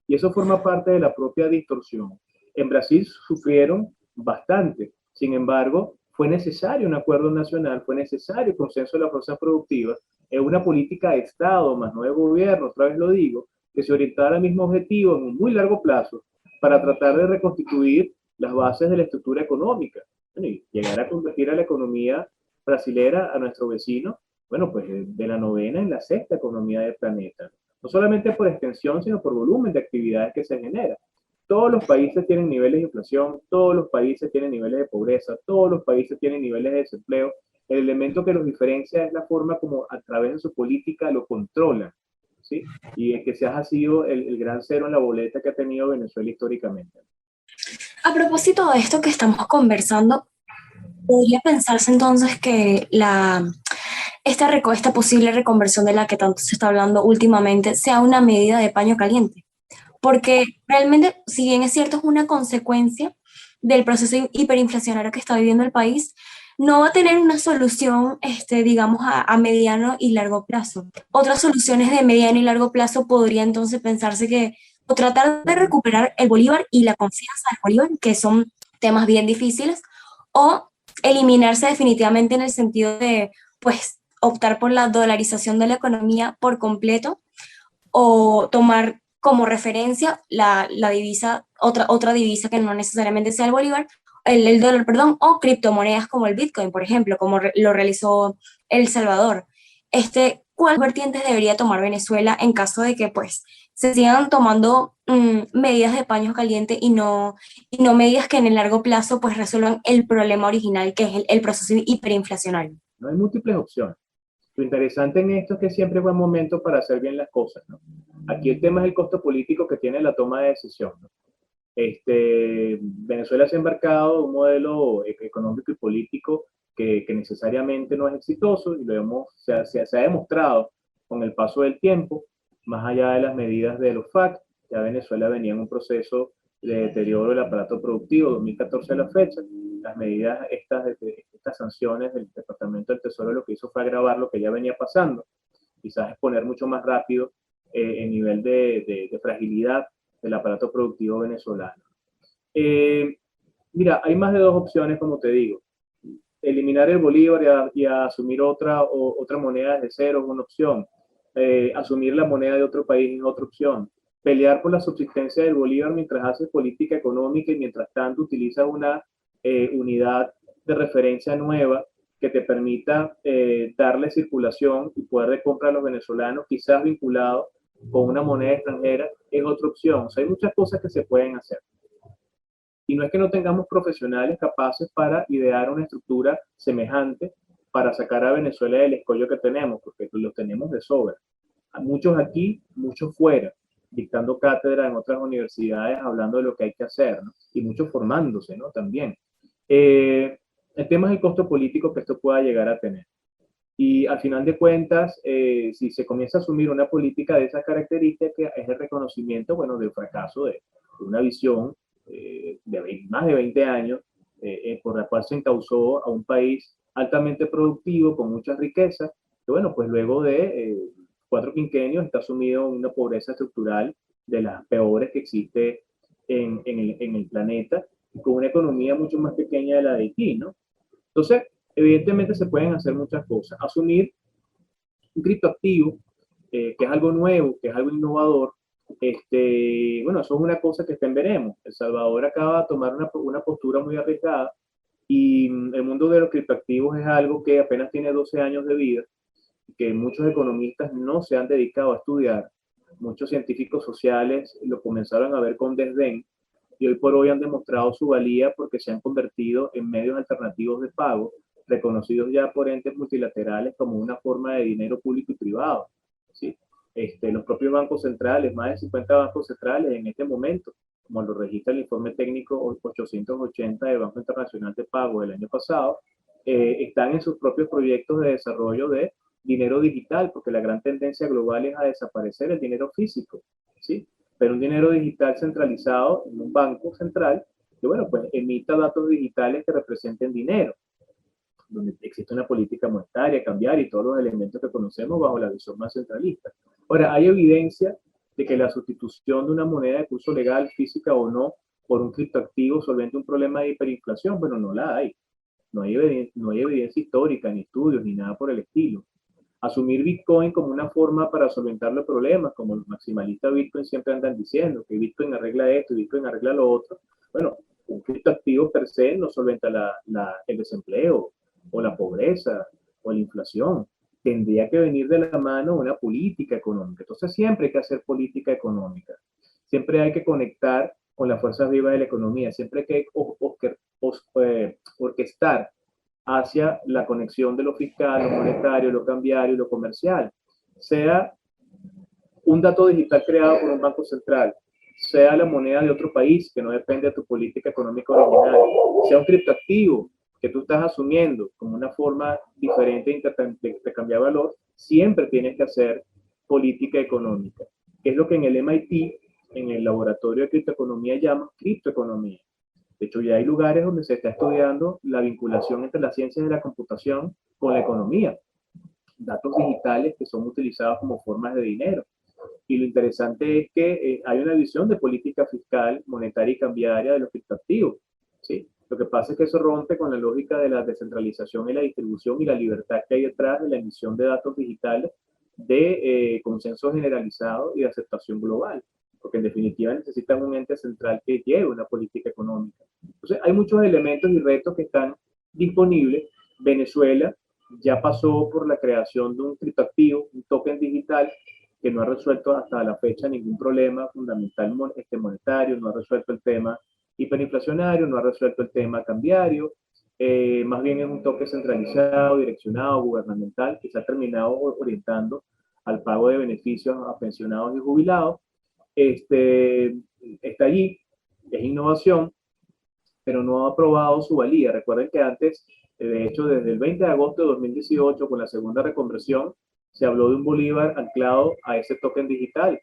Y eso forma parte de la propia distorsión. En Brasil sufrieron bastante. Sin embargo, fue necesario un acuerdo nacional, fue necesario el consenso de la fuerza productiva, en una política de Estado, más no de gobierno, otra vez lo digo, que se orientara al mismo objetivo en un muy largo plazo para tratar de reconstituir las bases de la estructura económica, bueno, y llegar a convertir a la economía brasilera, a nuestro vecino, bueno, pues de la novena en la sexta economía del planeta. No solamente por extensión, sino por volumen de actividades que se generan. Todos los países tienen niveles de inflación, todos los países tienen niveles de pobreza, todos los países tienen niveles de desempleo. El elemento que los diferencia es la forma como a través de su política lo controlan, ¿sí? Y es que ese ha sido el gran cero en la boleta que ha tenido Venezuela históricamente. A propósito de esto que estamos conversando, podría pensarse entonces que esta posible reconversión de la que tanto se está hablando últimamente sea una medida de paño caliente, porque realmente, si bien es cierto, es una consecuencia del proceso hiperinflacionario que está viviendo el país, no va a tener una solución, digamos, a mediano y largo plazo. Otras soluciones de mediano y largo plazo podría entonces pensarse que o tratar de recuperar el bolívar y la confianza del bolívar, que son temas bien difíciles, o eliminarse definitivamente en el sentido de, pues, optar por la dolarización de la economía por completo, o tomar como referencia la divisa, otra divisa que no necesariamente sea el bolívar, el dólar, perdón, o criptomonedas como el Bitcoin, por ejemplo, como lo realizó El Salvador. ¿Cuál vertientes debería tomar Venezuela en caso de que, pues, se sigan tomando medidas de paños calientes y no medidas que en el largo plazo, pues, resuelvan el problema original, que es el proceso hiperinflacionario? No hay múltiples opciones. Lo interesante en esto es que siempre es buen momento para hacer bien las cosas, ¿no? Aquí el tema es el costo político que tiene la toma de decisión, ¿no? Venezuela se ha embarcado en un modelo económico y político que necesariamente no es exitoso, y se ha demostrado con el paso del tiempo, más allá de las medidas de los FAC. Ya Venezuela venía en un proceso de deterioro del aparato productivo, 2014 a la fecha. Las medidas, estas sanciones del Departamento del Tesoro, lo que hizo fue agravar lo que ya venía pasando, quizás exponer mucho más rápido el nivel de fragilidad del aparato productivo venezolano. Mira, hay más de dos opciones, como te digo. Eliminar el bolívar y asumir otra moneda desde cero es una opción. Asumir la moneda de otro país es otra opción. Pelear por la subsistencia del bolívar mientras haces política económica y mientras tanto utilizas una unidad de referencia nueva que te permita darle circulación y poder de compra a los venezolanos, quizás vinculado con una moneda extranjera, es otra opción. O sea, hay muchas cosas que se pueden hacer. Y no es que no tengamos profesionales capaces para idear una estructura semejante para sacar a Venezuela del escollo que tenemos, porque lo tenemos de sobra. Muchos aquí, muchos fuera, dictando cátedra en otras universidades, hablando de lo que hay que hacer, ¿no? Y muchos formándose, ¿no? También. El tema es el costo político que esto pueda llegar a tener. Y al final de cuentas, si se comienza a asumir una política de esas características, es el reconocimiento, bueno, del fracaso de una visión de más de 20 años, por la cual se encauzó a un país altamente productivo, con muchas riquezas, que bueno, pues luego de 4 quinquenios está sumido en una pobreza estructural de las peores que existe en el planeta, con una economía mucho más pequeña de la de Haití, ¿no? Entonces, evidentemente se pueden hacer muchas cosas. Asumir un criptoactivo, que es algo nuevo, que es algo innovador, bueno, eso es una cosa que está en veremos. El Salvador acaba de tomar una postura muy arriesgada y el mundo de los criptoactivos es algo que apenas tiene 12 años de vida, que muchos economistas no se han dedicado a estudiar. Muchos científicos sociales lo comenzaron a ver con desdén y hoy por hoy han demostrado su valía porque se han convertido en medios alternativos de pago, reconocidos ya por entes multilaterales como una forma de dinero público y privado, ¿sí? Los propios bancos centrales, más de 50 bancos centrales en este momento, como lo registra el informe técnico 880 del Banco Internacional de Pago del año pasado, están en sus propios proyectos de desarrollo de dinero digital, porque la gran tendencia global es a desaparecer el dinero físico, ¿sí? Pero un dinero digital centralizado en un banco central, que bueno, pues emita datos digitales que representen dinero, donde existe una política monetaria, cambiaria y todos los elementos que conocemos bajo la visión más centralista. Ahora, hay evidencia de que la sustitución de una moneda de curso legal, física o no, por un criptoactivo solvente un problema de hiperinflación. Bueno, no la hay. No hay evidencia histórica, ni estudios, ni nada por el estilo. Asumir Bitcoin como una forma para solventar los problemas, como los maximalistas Bitcoin siempre andan diciendo, que Bitcoin arregla esto y Bitcoin arregla lo otro. Bueno, un criptoactivo per se no solventa el desempleo, o la pobreza, o la inflación. Tendría que venir de la mano una política económica. Entonces siempre hay que hacer política económica. Siempre hay que conectar con las fuerzas vivas de la economía. Siempre hay que orquestar hacia la conexión de lo fiscal, lo monetario, lo cambiario, lo comercial. Sea un dato digital creado por un banco central, sea la moneda de otro país que no depende de tu política económica original, sea un criptoactivo que tú estás asumiendo como una forma diferente de intercambiar valor, siempre tienes que hacer política económica, que es lo que en el MIT, en el laboratorio de criptoeconomía, llaman criptoeconomía. De hecho, ya hay lugares donde se está estudiando la vinculación entre las ciencias de la computación con la economía. Datos digitales que son utilizados como formas de dinero. Y lo interesante es que hay una visión de política fiscal, monetaria y cambiaria de los criptoactivos, ¿sí? Lo que pasa es que eso rompe con la lógica de la descentralización y la distribución y la libertad que hay detrás de la emisión de datos digitales de consenso generalizado y de aceptación global, porque en definitiva necesitan un ente central que lleve una política económica. Entonces hay muchos elementos y retos que están disponibles. Venezuela ya pasó por la creación de un criptoactivo, un token digital, que no ha resuelto hasta la fecha ningún problema fundamental monetario, no ha resuelto el tema hiperinflacionario, no ha resuelto el tema cambiario, más bien es un toque centralizado, direccionado, gubernamental, que se ha terminado orientando al pago de beneficios a pensionados y jubilados. Está allí, es innovación, pero no ha probado su valía. Recuerden que antes, de hecho, desde el 20 de agosto de 2018, con la segunda reconversión, se habló de un bolívar anclado a ese token digital.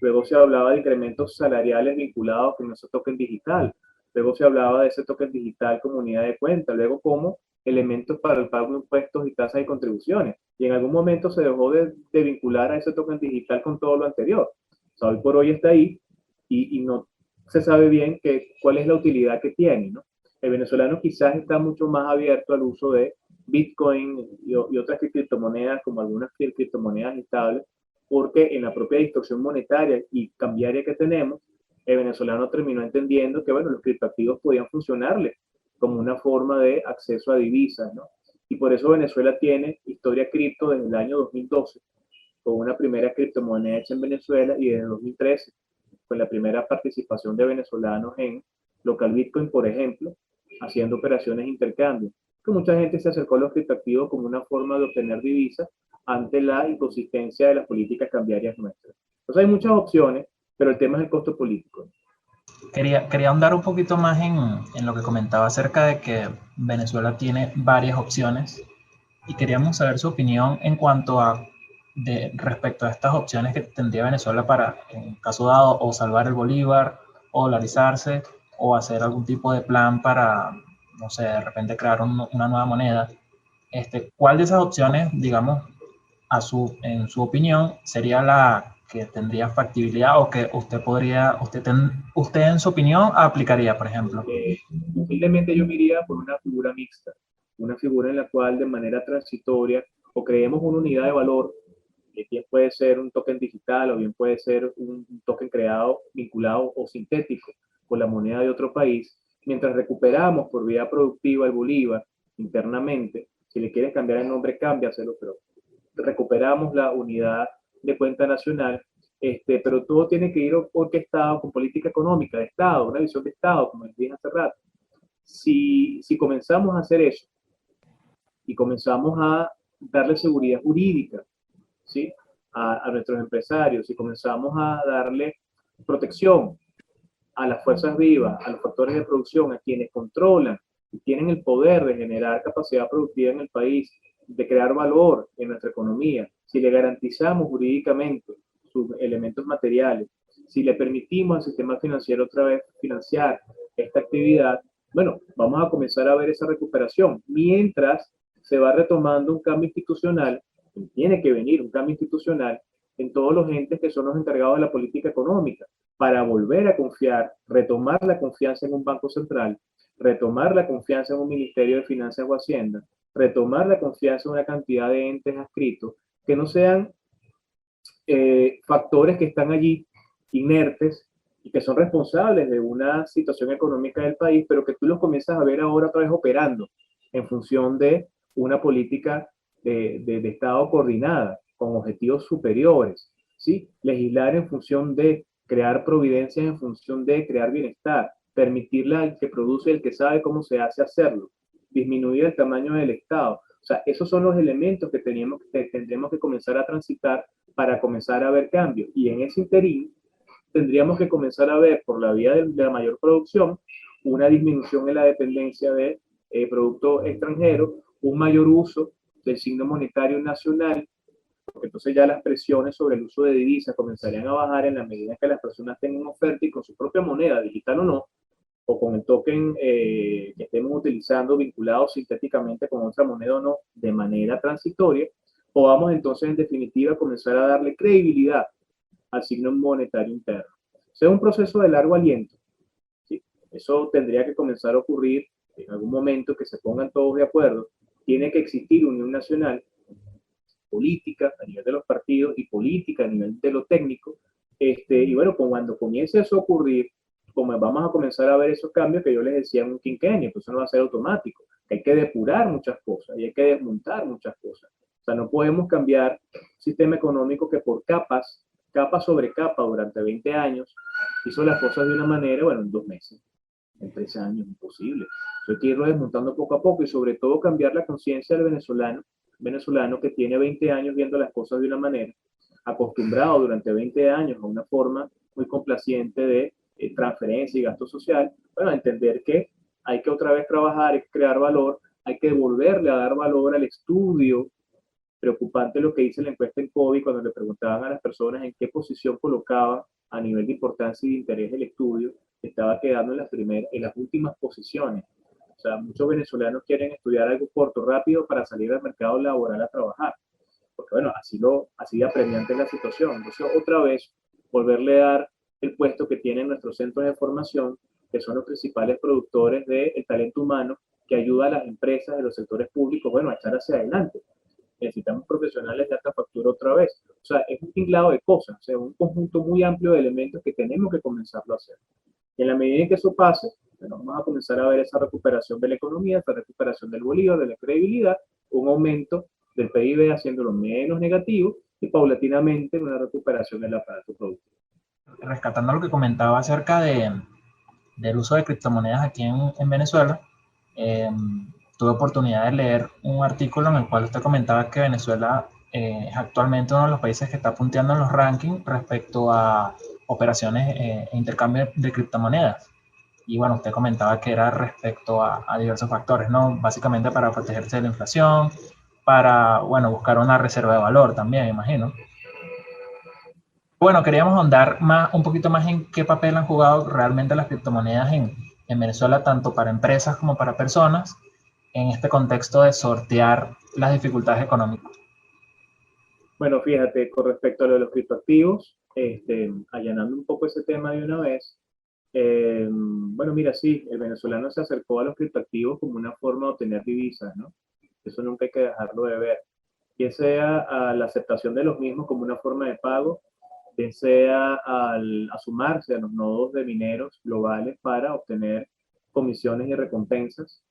luego se hablaba de incrementos salariales vinculados con ese token digital, luego se hablaba de ese token digital como unidad de cuenta, luego como elementos para el pago de impuestos y tasas y contribuciones. Y en algún momento se dejó de vincular a ese token digital con todo lo anterior. O sea, hoy por hoy está ahí y no se sabe bien cuál es la utilidad que tiene, ¿no? El venezolano quizás está mucho más abierto al uso de Bitcoin y otras criptomonedas, como algunas criptomonedas estables, porque en la propia distorsión monetaria y cambiaria que tenemos, el venezolano terminó entendiendo que, bueno, los criptoactivos podían funcionarle como una forma de acceso a divisas, ¿no? Y por eso Venezuela tiene historia cripto desde el año 2012, con una primera criptomoneda hecha en Venezuela, y desde 2013, con la primera participación de venezolanos en local Bitcoin, por ejemplo, haciendo operaciones de intercambio. Que mucha gente se acercó a los criptoactivos como una forma de obtener divisas ante la inconsistencia de las políticas cambiarias nuestras. Entonces hay muchas opciones, pero el tema es el costo político. Quería ahondar un poquito más en lo que comentaba acerca de que Venezuela tiene varias opciones y queríamos saber su opinión en cuanto a respecto a estas opciones que tendría Venezuela para, en caso dado, o salvar el bolívar, o dolarizarse, o hacer algún tipo de plan para, no sé, de repente crear una nueva moneda. ¿Cuál de esas opciones, digamos, en su opinión, sería la que tendría factibilidad o que usted en su opinión aplicaría, por ejemplo? Posiblemente yo me iría por una figura mixta, una figura en la cual de manera transitoria o creemos una unidad de valor, que bien puede ser un token digital o bien puede ser un token creado, vinculado o sintético con la moneda de otro país, mientras recuperamos por vía productiva el bolívar internamente. Si le quieres cambiar el nombre, cámbiaselo, pero recuperamos la unidad de cuenta nacional, pero todo tiene que ir orquestado con política económica de Estado, una visión de Estado, como les dije hace rato. Si comenzamos a hacer eso y comenzamos a darle seguridad jurídica, ¿sí?, a nuestros empresarios, si comenzamos a darle protección a las fuerzas vivas, a los factores de producción, a quienes controlan y tienen el poder de generar capacidad productiva en el país, de crear valor en nuestra economía, si le garantizamos jurídicamente sus elementos materiales, si le permitimos al sistema financiero otra vez financiar esta actividad, bueno, vamos a comenzar a ver esa recuperación, mientras se va retomando un cambio institucional, tiene que venir un cambio institucional en todos los entes que son los encargados de la política económica, para volver a confiar, retomar la confianza en un banco central, retomar la confianza en un Ministerio de Finanzas o Hacienda, retomar la confianza en una cantidad de entes adscritos que no sean factores que están allí inertes y que son responsables de una situación económica del país, pero que tú los comienzas a ver ahora otra vez operando en función de una política de Estado coordinada, con objetivos superiores, ¿sí? Legislar en función de crear providencias, en función de crear bienestar, permitirle al que produce, el que sabe cómo se hace, hacerlo, disminuir el tamaño del Estado. O sea, esos son los elementos que tendremos que comenzar a transitar para comenzar a ver cambios. Y en ese interín tendríamos que comenzar a ver, por la vía de la mayor producción, una disminución en la dependencia de productos extranjeros, un mayor uso del signo monetario nacional, porque entonces ya las presiones sobre el uso de divisas comenzarían a bajar en la medida que las personas tengan oferta y con su propia moneda, digital o no, o con el token que estemos utilizando vinculado sintéticamente con otra moneda o no, de manera transitoria, podamos entonces en definitiva comenzar a darle credibilidad al signo monetario interno. O sea, es un proceso de largo aliento, ¿sí? Eso tendría que comenzar a ocurrir en algún momento, que se pongan todos de acuerdo. Tiene que existir unión nacional, política a nivel de los partidos y política a nivel de lo técnico. Y bueno, cuando comience eso a ocurrir, como vamos a comenzar a ver esos cambios que yo les decía en un quinquenio, pues eso no va a ser automático. Hay que depurar muchas cosas y hay que desmontar muchas cosas. O sea, no podemos cambiar un sistema económico que por capas, capa sobre capa, durante 20 años, hizo las cosas de una manera, bueno, en 2 meses, en 3 años, imposible. Hay que irlo desmontando poco a poco y sobre todo cambiar la conciencia del venezolano que tiene 20 años viendo las cosas de una manera, acostumbrado durante 20 años a una forma muy complaciente de transferencia y gasto social, bueno, entender que hay que otra vez trabajar, hay que crear valor, hay que volverle a dar valor al estudio Preocupante lo que dice la encuesta en COVID cuando le preguntaban a las personas en qué posición colocaban a nivel de importancia y de interés del estudio, estaba quedando en las últimas posiciones. O sea, muchos venezolanos quieren estudiar algo corto, rápido para salir al mercado laboral a trabajar. Porque bueno, así de apremiante es la situación. Entonces, otra vez, volverle a dar el puesto que tienen nuestros centros de formación, que son los principales productores del talento humano, que ayuda a las empresas de los sectores públicos, bueno, a echar hacia adelante. Necesitamos profesionales de alta factura otra vez. O sea, es un tinglado de cosas, o sea, un conjunto muy amplio de elementos que tenemos que comenzarlo a hacer. Y en la medida en que eso pase, bueno, vamos a comenzar a ver esa recuperación de la economía, esa recuperación del bolívar, de la credibilidad, un aumento del PIB haciéndolo menos negativo y paulatinamente una recuperación del aparato productivo. Rescatando lo que comentaba acerca del uso de criptomonedas aquí en Venezuela, tuve oportunidad de leer un artículo en el cual usted comentaba que Venezuela es actualmente uno de los países que está punteando en los rankings respecto a operaciones e intercambio de criptomonedas. Y bueno, usted comentaba que era respecto a diversos factores, ¿no? Básicamente para protegerse de la inflación, para, bueno, buscar una reserva de valor también, imagino. Bueno, queríamos ahondar un poquito más en qué papel han jugado realmente las criptomonedas en Venezuela, tanto para empresas como para personas, en este contexto de sortear las dificultades económicas. Bueno, fíjate, con respecto a lo de los criptoactivos, allanando un poco ese tema de una vez, bueno, mira, sí, el venezolano se acercó a los criptoactivos como una forma de obtener divisas, ¿no? Eso nunca hay que dejarlo de ver. Ya sea a la aceptación de los mismos como una forma de pago, ya sea a sumarse a los nodos de mineros globales para obtener comisiones y recompensas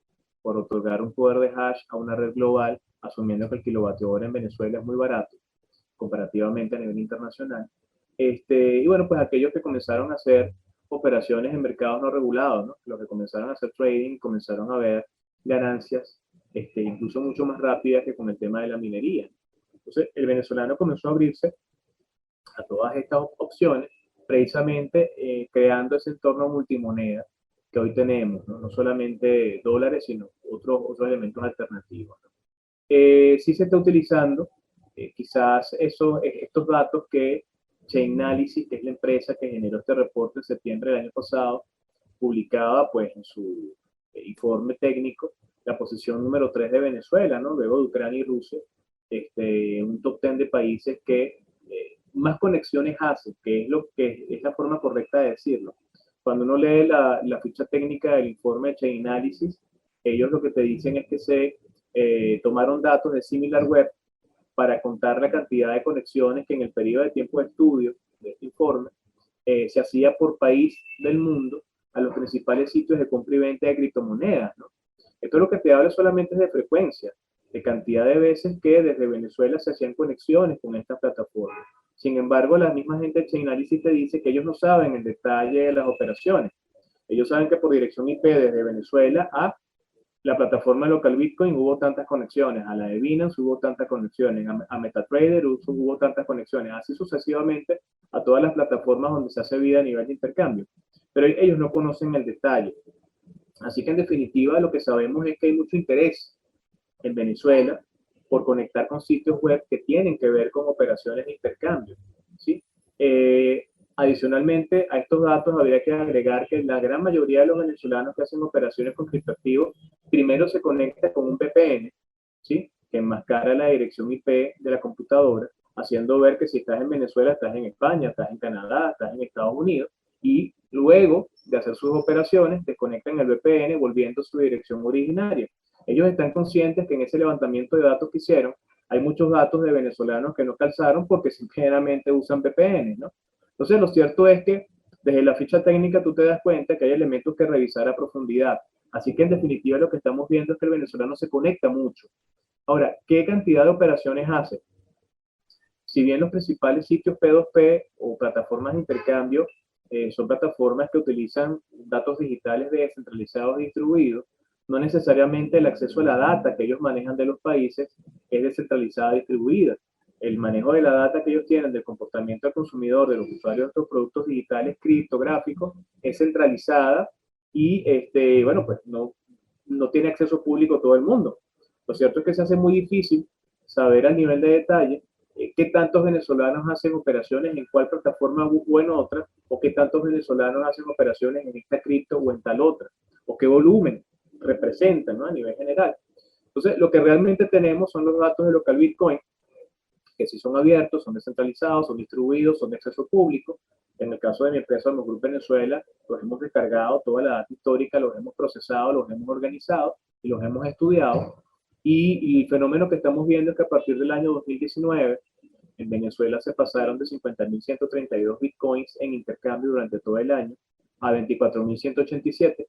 por otorgar un poder de hash a una red global, asumiendo que el kilovatio hora en Venezuela es muy barato comparativamente a nivel internacional. Y bueno, pues aquellos que comenzaron a hacer operaciones en mercados no regulados, ¿no? Los que comenzaron a hacer trading, comenzaron a ver ganancias incluso mucho más rápidas que con el tema de la minería. Entonces, el venezolano comenzó a abrirse a todas estas opciones, precisamente creando ese entorno multimoneda que hoy tenemos, ¿no? No solamente dólares, sino otros elementos alternativos, ¿no? Sí se está utilizando quizás estos datos que Chainalysis, que es la empresa que generó este reporte en septiembre del año pasado, publicaba pues en su informe técnico la posición número 3 de Venezuela, ¿no? Luego de Ucrania y Rusia, un top 10 de países que más conexiones hace, que es lo que es la forma correcta de decirlo. Cuando uno lee la ficha técnica del informe de Chainalysis, ellos lo que te dicen es que se tomaron datos de SimilarWeb para contar la cantidad de conexiones que en el periodo de tiempo de estudio de este informe se hacía por país del mundo a los principales sitios de compra y venta de criptomonedas, ¿no? Esto lo que te habla solamente es de frecuencia, de cantidad de veces que desde Venezuela se hacían conexiones con esta plataforma. Sin embargo, la misma gente de Chainalysis te dice que ellos no saben el detalle de las operaciones. Ellos saben que por dirección IP desde Venezuela a la plataforma local Bitcoin hubo tantas conexiones, a la de Binance hubo tantas conexiones, a MetaTrader hubo tantas conexiones, así sucesivamente a todas las plataformas donde se hace vida a nivel de intercambio. Pero ellos no conocen el detalle. Así que en definitiva lo que sabemos es que hay mucho interés en Venezuela por conectar con sitios web que tienen que ver con operaciones de intercambio, ¿sí? Adicionalmente a estos datos habría que agregar que la gran mayoría de los venezolanos que hacen operaciones con criptoactivos primero se conecta con un VPN, ¿sí? Que enmascara la dirección IP de la computadora, haciendo ver que si estás en Venezuela, estás en España, estás en Canadá, estás en Estados Unidos, y luego de hacer sus operaciones, desconectan el VPN volviendo a su dirección originaria. Ellos están conscientes que en ese levantamiento de datos que hicieron, hay muchos datos de venezolanos que no calzaron porque simplemente usan VPN, ¿no? Entonces, lo cierto es que desde la ficha técnica tú te das cuenta que hay elementos que revisar a profundidad. Así que, en definitiva, lo que estamos viendo es que el venezolano se conecta mucho. Ahora, ¿qué cantidad de operaciones hace? Si bien los principales sitios P2P o plataformas de intercambio son plataformas que utilizan datos digitales descentralizados y distribuidos, no necesariamente el acceso a la data que ellos manejan de los países es descentralizada y distribuida. El manejo de la data que ellos tienen del comportamiento del consumidor, de los usuarios de estos productos digitales criptográficos, es centralizada y, bueno, pues no tiene acceso público todo el mundo. Lo cierto es que se hace muy difícil saber a nivel de detalle qué tantos venezolanos hacen operaciones en cuál plataforma o en otra, o qué tantos venezolanos hacen operaciones en esta cripto o en tal otra, o qué volumen representan, ¿no? A nivel general. Entonces, lo que realmente tenemos son los datos de local Bitcoin, que sí son abiertos, son descentralizados, son distribuidos, son de acceso público. En el caso de mi empresa, Almos Group Venezuela, los hemos descargado, toda la data histórica, los hemos procesado, los hemos organizado y los hemos estudiado. Y el fenómeno que estamos viendo es que a partir del año 2019, en Venezuela se pasaron de 50.132 bitcoins en intercambio durante todo el año a 24.187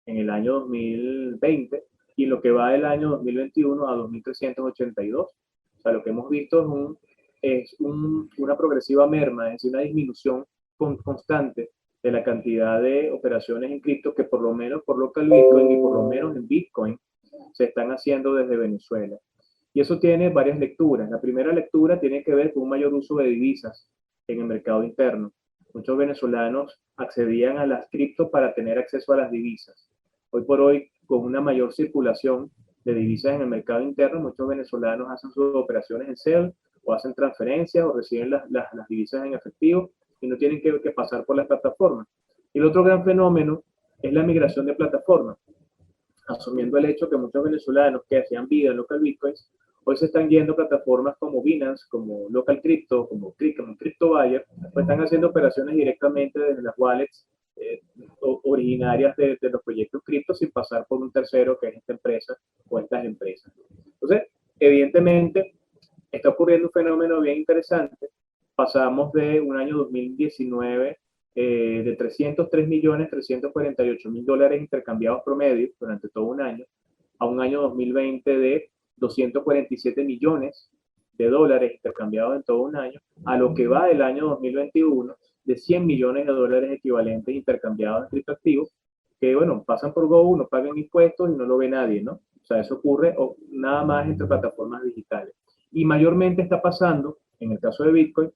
en el año 2020 y en lo que va del año 2021 a 2.382. O sea, lo que hemos visto una progresiva merma, es decir, una disminución constante de la cantidad de operaciones en cripto que por lo menos por local Bitcoin y por lo menos en Bitcoin se están haciendo desde Venezuela. Y eso tiene varias lecturas. La primera lectura tiene que ver con un mayor uso de divisas en el mercado interno. Muchos venezolanos accedían a las criptos para tener acceso a las divisas. Hoy por hoy, con una mayor circulación de divisas en el mercado interno, muchos venezolanos hacen sus operaciones en CEL o hacen transferencias o reciben las divisas en efectivo y no tienen que pasar por las plataformas. Y el otro gran fenómeno es la migración de plataformas, asumiendo el hecho que muchos venezolanos que hacían vida en local bitcoins hoy se están yendo a plataformas como Binance, como Local Crypto, como CryptoBuyer, pues están haciendo operaciones directamente desde las wallets originarias de los proyectos cripto sin pasar por un tercero que es esta empresa o estas empresas. Entonces, evidentemente, está ocurriendo un fenómeno bien interesante. Pasamos de un año 2019 de 303.348.000 dólares intercambiados promedio durante todo un año, a un año 2020 de 247 millones de dólares intercambiados en todo un año, a lo que va del año 2021 de 100 millones de dólares equivalentes intercambiados en criptoactivos, que bueno, pasan por Go, no pagan impuestos y no lo ve nadie, ¿no? O sea, eso ocurre nada más entre plataformas digitales. Y mayormente está pasando, en el caso de Bitcoin,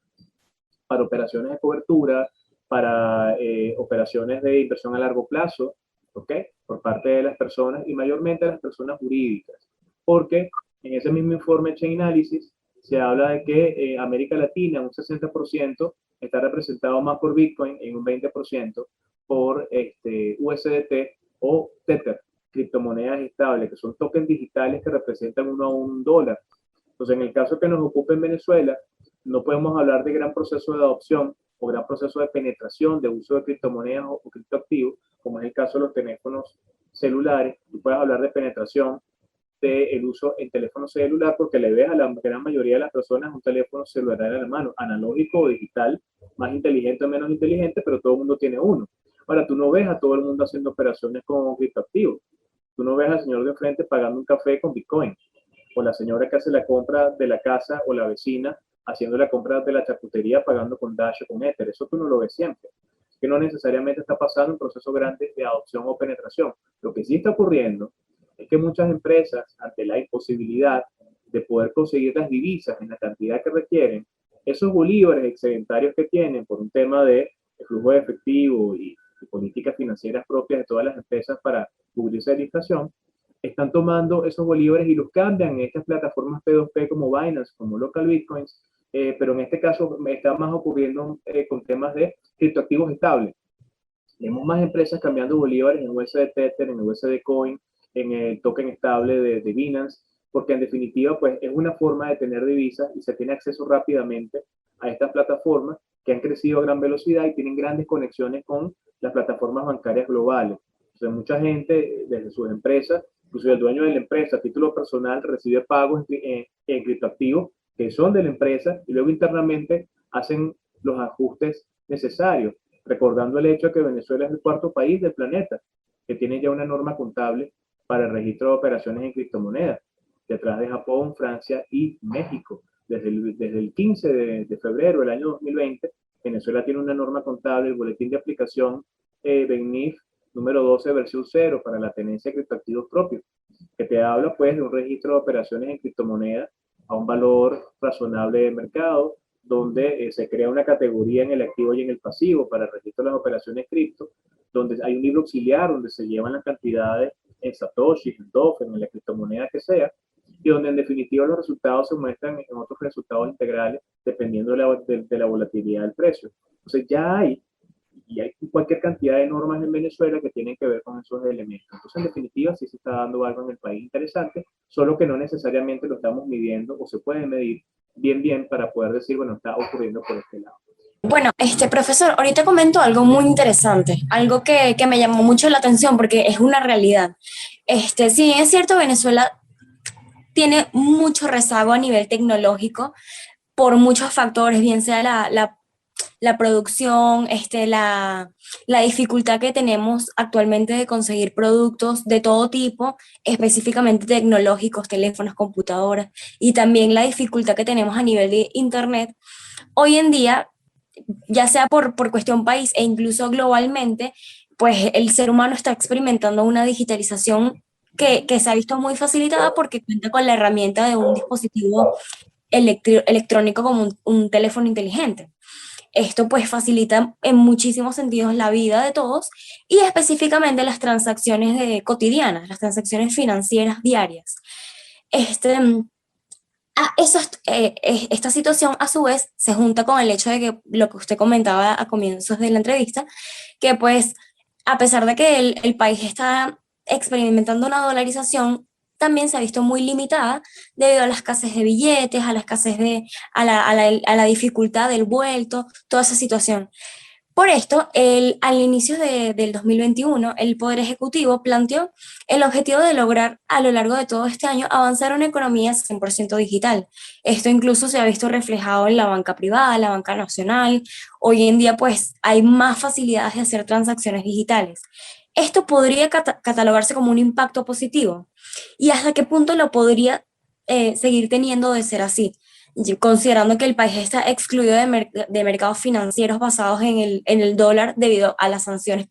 para operaciones de cobertura, para operaciones de inversión a largo plazo, ¿ok? Por parte de las personas y mayormente de las personas jurídicas. Porque en ese mismo informe Chainalysis se habla de que América Latina, un 60%, está representado más por Bitcoin y un 20% por USDT o Tether, criptomonedas estables, que son tokens digitales que representan uno a un dólar. Entonces, en el caso que nos ocupe en Venezuela, no podemos hablar de gran proceso de adopción o gran proceso de penetración de uso de criptomonedas o criptoactivos, como es el caso de los teléfonos celulares. Tú puedes hablar de penetración del uso en teléfono celular porque le ves a la gran mayoría de las personas un teléfono celular en la mano, analógico o digital, más inteligente o menos inteligente, pero todo el mundo tiene uno. Ahora, tú no ves a todo el mundo haciendo operaciones con criptoactivos. Tú no ves al señor de frente pagando un café con Bitcoin, o la señora que hace la compra de la casa o la vecina haciendo la compra de la charcutería pagando con Dash o con Ether. Eso tú no lo ves siempre. Que no necesariamente está pasando un proceso grande de adopción o penetración. Lo que sí está ocurriendo es que muchas empresas, ante la imposibilidad de poder conseguir las divisas en la cantidad que requieren, esos bolívares excedentarios que tienen por un tema de flujo de efectivo y políticas financieras propias de todas las empresas para cubrirse de la inflación, están tomando esos bolívares y los cambian en estas plataformas P2P como Binance, como Local Bitcoins, pero en este caso me está más ocurriendo con temas de criptoactivos estables. Tenemos más empresas cambiando bolívares en USD Tether, en USD Coin, en el token estable de Binance, porque en definitiva pues es una forma de tener divisas y se tiene acceso rápidamente a estas plataformas que han crecido a gran velocidad y tienen grandes conexiones con las plataformas bancarias globales. Entonces mucha gente desde sus empresas, incluso el dueño de la empresa a título personal recibe pagos en criptoactivos que son de la empresa y luego internamente hacen los ajustes necesarios, recordando el hecho de que Venezuela es el cuarto país del planeta que tiene ya una norma contable para el registro de operaciones en criptomonedas, detrás de Japón, Francia y México. Desde el 15 de febrero del año 2020, Venezuela tiene una norma contable, el boletín de aplicación BENIF número 12, versión 0, para la tenencia de criptoactivos propios, que te habla pues de un registro de operaciones en criptomonedas a un valor razonable de mercado, donde se crea una categoría en el activo y en el pasivo para el registro de las operaciones cripto, donde hay un libro auxiliar donde se llevan las cantidades en Satoshi, en Token, en la criptomoneda que sea, y donde en definitiva los resultados se muestran en otros resultados integrales dependiendo de la volatilidad del precio. Entonces ya hay, y hay cualquier cantidad de normas en Venezuela que tienen que ver con esos elementos. Entonces, en definitiva, sí se está dando algo en el país interesante, solo que no necesariamente lo estamos midiendo o se puede medir bien para poder decir, bueno, está ocurriendo por este lado. Bueno, profesor, ahorita comento algo muy interesante, algo que me llamó mucho la atención porque es una realidad. Si bien es cierto, Venezuela tiene mucho rezago a nivel tecnológico por muchos factores, bien sea la producción, la dificultad que tenemos actualmente de conseguir productos de todo tipo, específicamente tecnológicos, teléfonos, computadoras, y también la dificultad que tenemos a nivel de Internet. Hoy en día, ya sea por cuestión país e incluso globalmente, pues el ser humano está experimentando una digitalización que se ha visto muy facilitada porque cuenta con la herramienta de un dispositivo electrónico como un teléfono inteligente. Esto pues facilita en muchísimos sentidos la vida de todos y específicamente las transacciones cotidianas, las transacciones financieras diarias. Esta situación a su vez se junta con el hecho de que lo que usted comentaba a comienzos de la entrevista, que pues a pesar de que el país está experimentando una dolarización, también se ha visto muy limitada debido a la escasez de billetes, a la escasez a la dificultad del vuelto, toda esa situación. Por esto, al inicio del 2021, el Poder Ejecutivo planteó el objetivo de lograr a lo largo de todo este año avanzar a una economía 100% digital. Esto incluso se ha visto reflejado en la banca privada, la banca nacional. Hoy en día, pues, hay más facilidades de hacer transacciones digitales. Esto podría catalogarse como un impacto positivo. ¿Y hasta qué punto lo podría seguir teniendo de ser así? Considerando que el país está excluido de mercados financieros basados en el dólar debido a las sanciones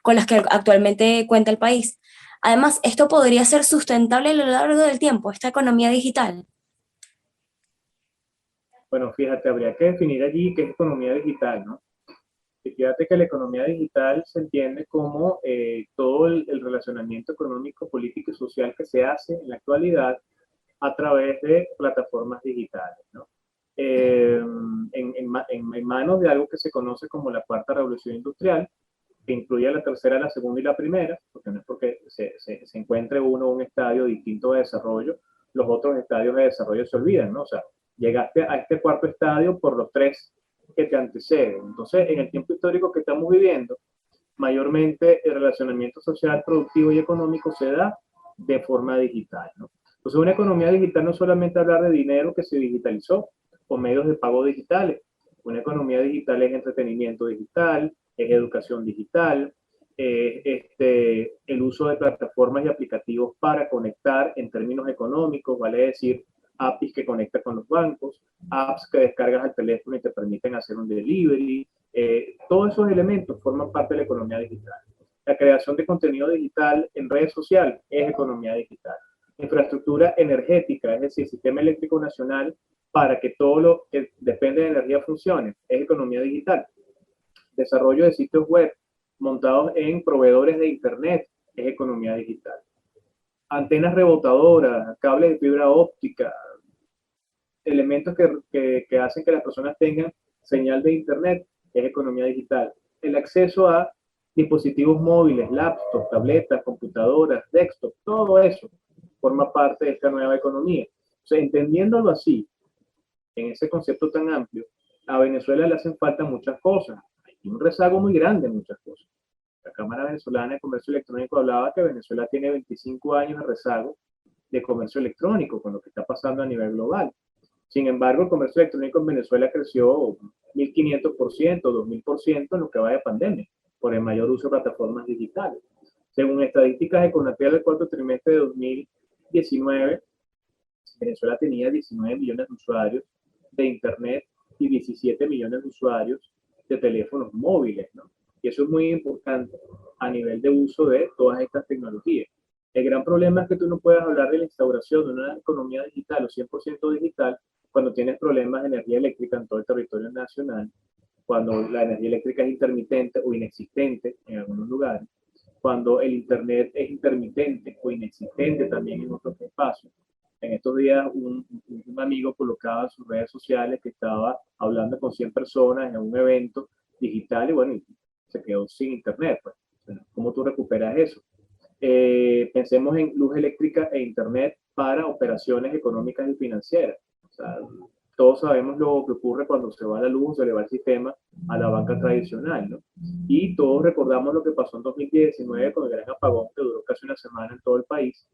con las que actualmente cuenta el país. Además, esto podría ser sustentable a lo largo del tiempo, esta economía digital. Bueno, fíjate, habría que definir allí qué es economía digital, ¿no? Y fíjate que la economía digital se entiende como todo el relacionamiento económico, político y social que se hace en la actualidad a través de plataformas digitales, ¿no? En manos de algo que se conoce como la cuarta revolución industrial, que incluye la tercera, la segunda y la primera, porque no es porque se encuentre uno en un estadio distinto de desarrollo, los otros estadios de desarrollo se olvidan, ¿no? O sea, llegaste a este cuarto estadio por los tres que te anteceden. Entonces, en el tiempo histórico que estamos viviendo, mayormente el relacionamiento social, productivo y económico se da de forma digital, ¿no? Entonces, una economía digital no solamente hablar de dinero que se digitalizó o medios de pago digitales. Una economía digital es entretenimiento digital, es educación digital, el uso de plataformas y aplicativos para conectar en términos económicos, vale decir, APIs que conectan con los bancos, apps que descargas al teléfono y te permiten hacer un delivery. Todos esos elementos forman parte de la economía digital. La creación de contenido digital en redes sociales es economía digital. Infraestructura energética, es decir, sistema eléctrico nacional, para que todo lo que depende de energía funcione, es economía digital. Desarrollo de sitios web montados en proveedores de internet, es economía digital. Antenas rebotadoras, cables de fibra óptica, elementos que hacen que las personas tengan señal de internet, es economía digital. El acceso a dispositivos móviles, laptops, tabletas, computadoras, desktop, todo eso forma parte de esta nueva economía. O sea, entendiéndolo así, en ese concepto tan amplio, a Venezuela le hacen falta muchas cosas. Hay un rezago muy grande en muchas cosas. La Cámara Venezolana de Comercio Electrónico hablaba que Venezuela tiene 25 años de rezago de comercio electrónico con lo que está pasando a nivel global. Sin embargo, el comercio electrónico en Venezuela creció 1.500%, 2.000% en lo que va de pandemia, por el mayor uso de plataformas digitales. Según estadísticas de Conatel del cuarto trimestre de 2019, Venezuela tenía 19 millones de usuarios de Internet y 17 millones de usuarios de teléfonos móviles, ¿no? Y eso es muy importante a nivel de uso de todas estas tecnologías. El gran problema es que tú no puedes hablar de la instauración de una economía digital o 100% digital cuando tienes problemas de energía eléctrica en todo el territorio nacional, cuando la energía eléctrica es intermitente o inexistente en algunos lugares, cuando el Internet es intermitente o inexistente también en otros espacios, En estos días un amigo colocaba en sus redes sociales que estaba hablando con 100 personas en un evento digital y bueno, y se quedó sin internet. Pues. ¿Cómo tú recuperas eso? Pensemos en luz eléctrica e internet para operaciones económicas y financieras. O sea, todos sabemos lo que ocurre cuando se va la luz, se le va el sistema a la banca tradicional, ¿no? Y todos recordamos lo que pasó en 2019 con el gran apagón que duró casi una semana en todo el país.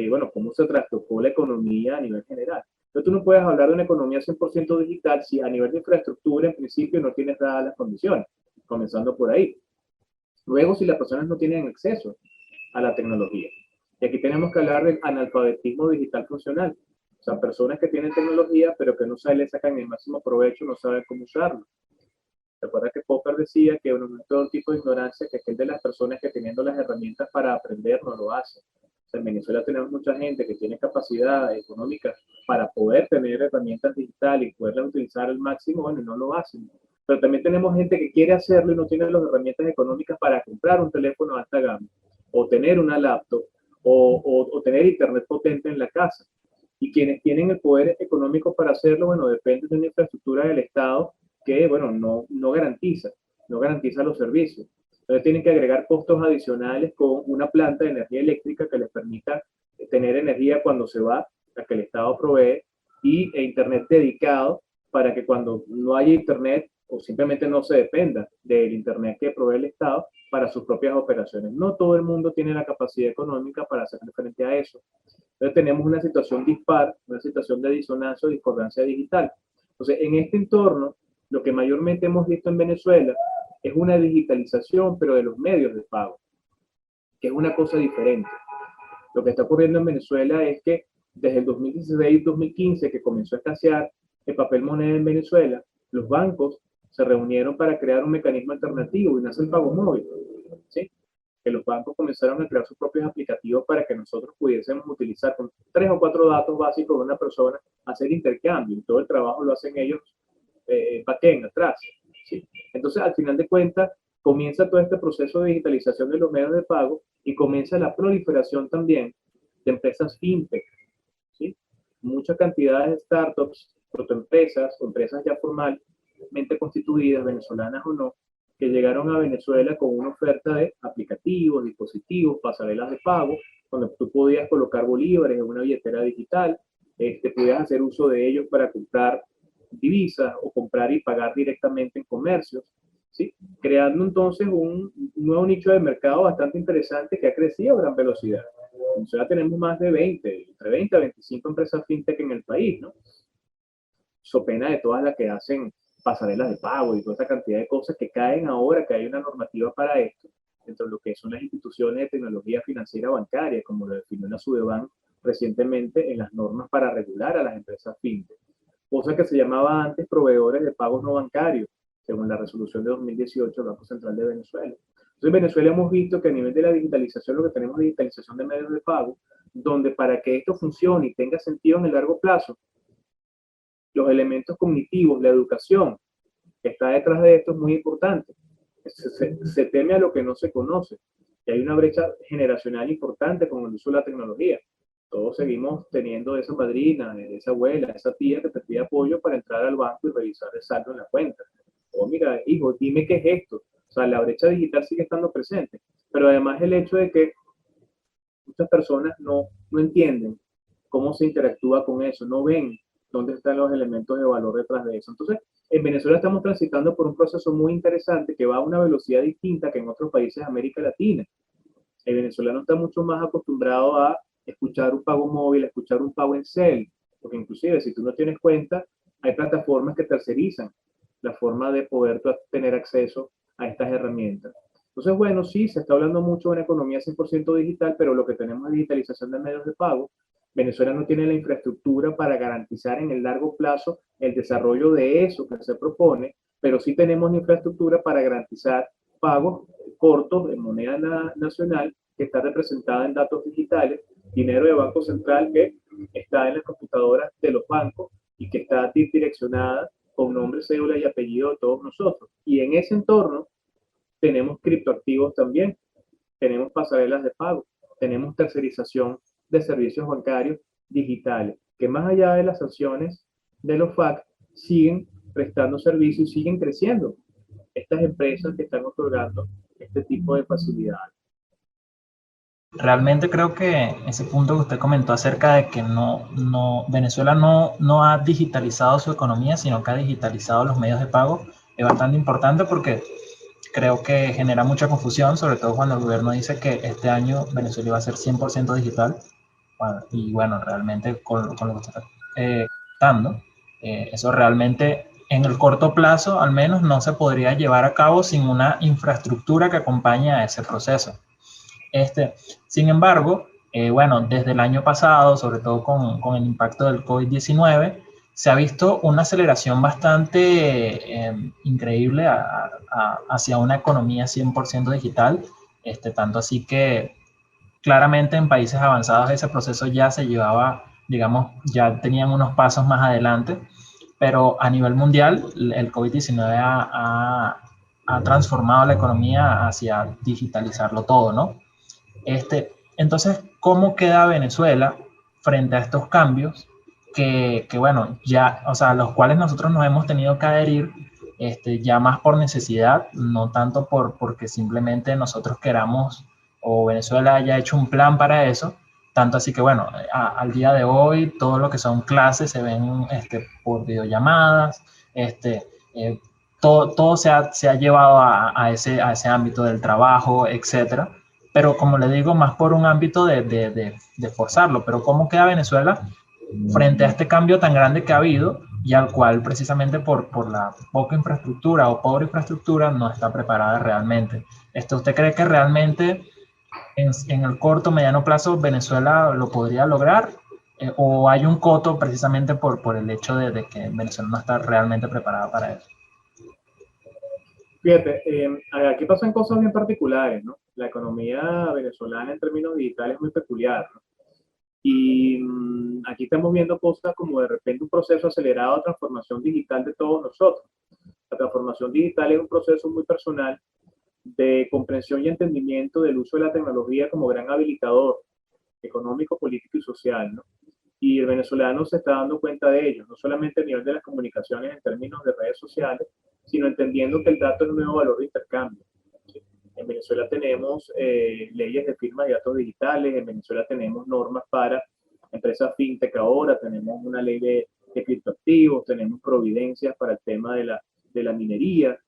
Bueno, cómo se trastocó la economía a nivel general. Entonces tú no puedes hablar de una economía 100% digital si a nivel de infraestructura en principio no tienes dadas las condiciones, comenzando por ahí. Luego, si las personas no tienen acceso a la tecnología. Y aquí tenemos que hablar del analfabetismo digital funcional. O sea, personas que tienen tecnología, pero que no saben, le sacan el máximo provecho, no saben cómo usarlo. Recuerda que Popper decía que un todo tipo de ignorancia, que es el de las personas que teniendo las herramientas para aprender no lo hacen. O sea, en Venezuela tenemos mucha gente que tiene capacidad económica para poder tener herramientas digitales y poderlas utilizar al máximo, bueno, y no lo hacen. Pero también tenemos gente que quiere hacerlo y no tiene las herramientas económicas para comprar un teléfono de alta gama, o tener una laptop, o tener internet potente en la casa. Y quienes tienen el poder económico para hacerlo, bueno, depende de una infraestructura del Estado que, bueno, no garantiza los servicios. Entonces tienen que agregar costos adicionales con una planta de energía eléctrica que les permita tener energía cuando se va, la que el Estado provee, e internet dedicado para que cuando no haya internet o simplemente no se dependa del internet que provee el Estado para sus propias operaciones. No todo el mundo tiene la capacidad económica para hacer frente a eso. Entonces tenemos una situación dispar, una situación de disonancia o discordancia digital. Entonces, en este entorno, lo que mayormente hemos visto en Venezuela es una digitalización, pero de los medios de pago, que es una cosa diferente. Lo que está ocurriendo en Venezuela es que desde el 2016-2015, que comenzó a escasear el papel moneda en Venezuela, los bancos se reunieron para crear un mecanismo alternativo y nace el pago móvil. ¿Sí? Que los bancos comenzaron a crear sus propios aplicativos para que nosotros pudiésemos utilizar con 3 o 4 datos básicos de una persona, hacer intercambio. Y todo el trabajo lo hacen ellos backend, atrás. ¿Sí? Entonces, al final de cuentas, comienza todo este proceso de digitalización de los medios de pago y comienza la proliferación también de empresas fintech. ¿Sí? Mucha cantidad de startups, protoempresas o empresas ya formalmente constituidas, venezolanas o no, que llegaron a Venezuela con una oferta de aplicativos, dispositivos, pasarelas de pago, donde tú podías colocar bolívares en una billetera digital, podías hacer uso de ellos para comprar divisas o comprar y pagar directamente en comercios, ¿sí? Creando entonces un nuevo nicho de mercado bastante interesante que ha crecido a gran velocidad. En Venezuela tenemos más de 20, entre 20 a 25 empresas fintech en el país, ¿no? So pena de todas las que hacen pasarelas de pago y toda esa cantidad de cosas que caen ahora, que hay una normativa para esto, dentro de lo que son las instituciones de tecnología financiera bancaria, como lo definió la Sudeban recientemente en las normas para regular a las empresas fintech, cosa que se llamaba antes proveedores de pagos no bancarios, según la resolución de 2018 del Banco Central de Venezuela. Entonces, en Venezuela hemos visto que a nivel de la digitalización, lo que tenemos es digitalización de medios de pago, donde para que esto funcione y tenga sentido en el largo plazo, los elementos cognitivos, la educación que está detrás de esto es muy importante. Se teme a lo que no se conoce. Y hay una brecha generacional importante con el uso de la tecnología. Todos seguimos teniendo esa madrina, esa abuela, esa tía que te pide apoyo para entrar al banco y revisar el saldo en la cuenta. O mira, hijo, dime qué es esto. O sea, la brecha digital sigue estando presente. Pero además el hecho de que muchas personas no entienden cómo se interactúa con eso, no ven dónde están los elementos de valor detrás de eso. Entonces, en Venezuela estamos transitando por un proceso muy interesante que va a una velocidad distinta que en otros países de América Latina. El venezolano está mucho más acostumbrado a escuchar un pago móvil, a escuchar un pago en cel, porque inclusive si tú no tienes cuenta, hay plataformas que tercerizan la forma de poder tener acceso a estas herramientas. Entonces, bueno, sí, se está hablando mucho de una economía 100% digital, pero lo que tenemos es digitalización de medios de pago. Venezuela no tiene la infraestructura para garantizar en el largo plazo el desarrollo de eso que se propone, pero sí tenemos la infraestructura para garantizar pagos cortos en moneda nacional que está representada en datos digitales, dinero de Banco Central que está en las computadoras de los bancos y que está direccionada con nombre, cédula y apellido de todos nosotros. Y en ese entorno tenemos criptoactivos también, tenemos pasarelas de pago, tenemos tercerización de servicios bancarios digitales, que más allá de las sanciones de los FAC, siguen prestando servicios y siguen creciendo estas empresas que están otorgando este tipo de facilidades. Realmente creo que ese punto que usted comentó acerca de que Venezuela no ha digitalizado su economía, sino que ha digitalizado los medios de pago, es bastante importante porque creo que genera mucha confusión, sobre todo cuando el gobierno dice que este año Venezuela iba a ser 100% digital. Y bueno, realmente con lo que está dando, eso realmente en el corto plazo al menos no se podría llevar a cabo sin una infraestructura que acompañe a ese proceso. Sin embargo, bueno, desde el año pasado, sobre todo con el impacto del COVID-19, se ha visto una aceleración bastante increíble hacia una economía 100% digital, tanto así que claramente en países avanzados ese proceso ya se llevaba, digamos, ya tenían unos pasos más adelante, pero a nivel mundial el COVID-19 ha transformado la economía hacia digitalizarlo todo, ¿no? Entonces, ¿cómo queda Venezuela frente a estos cambios que bueno, ya, o sea, a los cuales nosotros nos hemos tenido que adherir ya más por necesidad, no tanto porque simplemente nosotros queramos o Venezuela haya hecho un plan para eso, tanto así que bueno, al día de hoy todo lo que son clases se ven por videollamadas, todo se ha llevado a ese ámbito del trabajo, etcétera, pero como le digo, más por un ámbito de forzarlo. Pero ¿cómo queda Venezuela frente a este cambio tan grande que ha habido y al cual precisamente por la poca infraestructura o pobre infraestructura no está preparada realmente? ¿Usted cree que realmente en el corto, mediano plazo Venezuela lo podría lograr? ¿O hay un coto precisamente por el hecho de que Venezuela no está realmente preparada para eso? Fíjate, aquí pasan cosas bien particulares, ¿no? La economía venezolana en términos digitales es muy peculiar, ¿no? Y aquí estamos viendo cosas como de repente un proceso acelerado de transformación digital de todos nosotros. La transformación digital es un proceso muy personal de comprensión y entendimiento del uso de la tecnología como gran habilitador económico, político y social, ¿no? Y el venezolano se está dando cuenta de ello, no solamente a nivel de las comunicaciones en términos de redes sociales, sino entendiendo que el dato es un nuevo valor de intercambio. En Venezuela tenemos leyes de firma de datos digitales, en Venezuela tenemos normas para empresas fintech ahora, tenemos una ley de criptoactivos, tenemos providencias para el tema de la minería,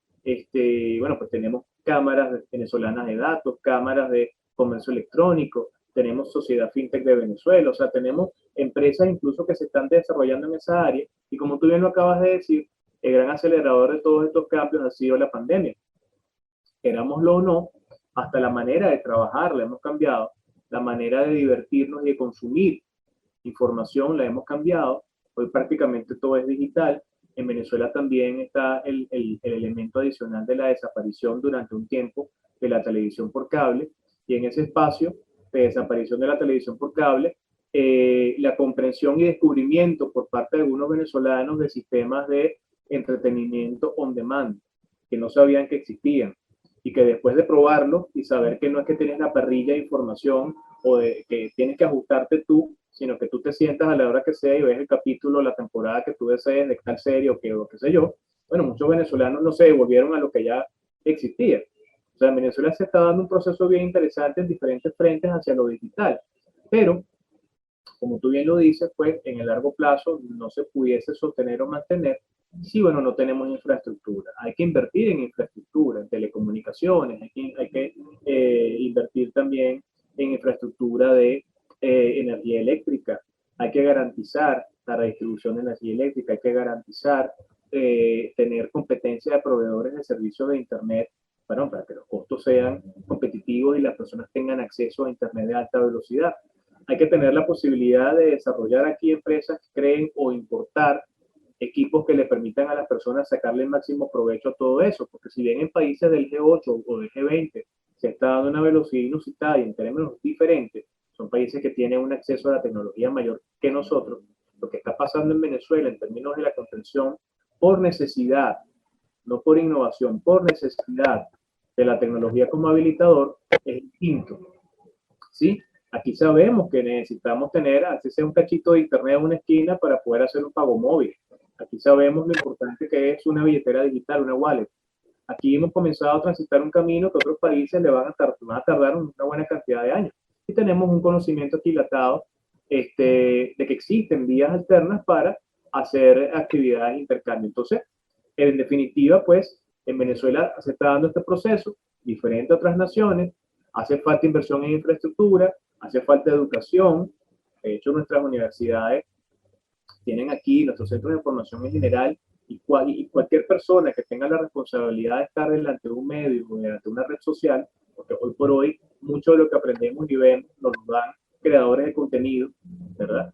bueno, pues tenemos cámaras venezolanas de datos, cámaras de comercio electrónico, tenemos Sociedad Fintech de Venezuela, o sea, tenemos empresas incluso que se están desarrollando en esa área, y como tú bien lo acabas de decir, el gran acelerador de todos estos cambios ha sido la pandemia. Querámoslo o no, hasta la manera de trabajar la hemos cambiado, la manera de divertirnos y de consumir información la hemos cambiado, hoy prácticamente todo es digital. En Venezuela también está el elemento adicional de la desaparición durante un tiempo de la televisión por cable, y en ese espacio de desaparición de la televisión por cable, la comprensión y descubrimiento por parte de algunos venezolanos de sistemas de entretenimiento on demand, que no sabían que existían, y que después de probarlo y saber que no es que tienes la parrilla de información o de que tienes que ajustarte tú, sino que tú te sientas a la hora que sea y ves el capítulo, la temporada que tú desees de tal serie o qué sé yo. Bueno, muchos venezolanos no se devolvieron a lo que ya existía. O sea, en Venezuela se está dando un proceso bien interesante en diferentes frentes hacia lo digital, pero como tú bien lo dices, pues en el largo plazo no se pudiese sostener o mantener si, bueno, no tenemos infraestructura. Hay que invertir en infraestructura, en telecomunicaciones, hay que invertir también en infraestructura de energía eléctrica, hay que garantizar la redistribución de energía eléctrica, hay que garantizar tener competencia de proveedores de servicios de Internet, bueno, para que los costos sean competitivos y las personas tengan acceso a Internet de alta velocidad. Hay que tener la posibilidad de desarrollar aquí empresas que creen o importar equipos que le permitan a las personas sacarle el máximo provecho a todo eso, porque si bien en países del G8 o del G20 se está dando una velocidad inusitada y en términos diferentes, son países que tienen un acceso a la tecnología mayor que nosotros, lo que está pasando en Venezuela en términos de la contención por necesidad, no por innovación, por necesidad de la tecnología como habilitador, es distinto. ¿Sí? Aquí sabemos que necesitamos tener, así sea un cachito de internet en una esquina para poder hacer un pago móvil. Aquí sabemos lo importante que es una billetera digital, una wallet. Aquí hemos comenzado a transitar un camino que otros países le van a tardar una buena cantidad de años. Y tenemos un conocimiento aquilatado de que existen vías alternas para hacer actividades de intercambio. Entonces, en definitiva, pues, en Venezuela se está dando este proceso, diferente a otras naciones, hace falta inversión en infraestructura, hace falta educación. De hecho, nuestras universidades tienen aquí nuestros centros de información en general y cualquier persona que tenga la responsabilidad de estar delante de un medio o delante de una red social, porque hoy por hoy mucho de lo que aprendemos y vemos nos lo dan creadores de contenido, ¿verdad?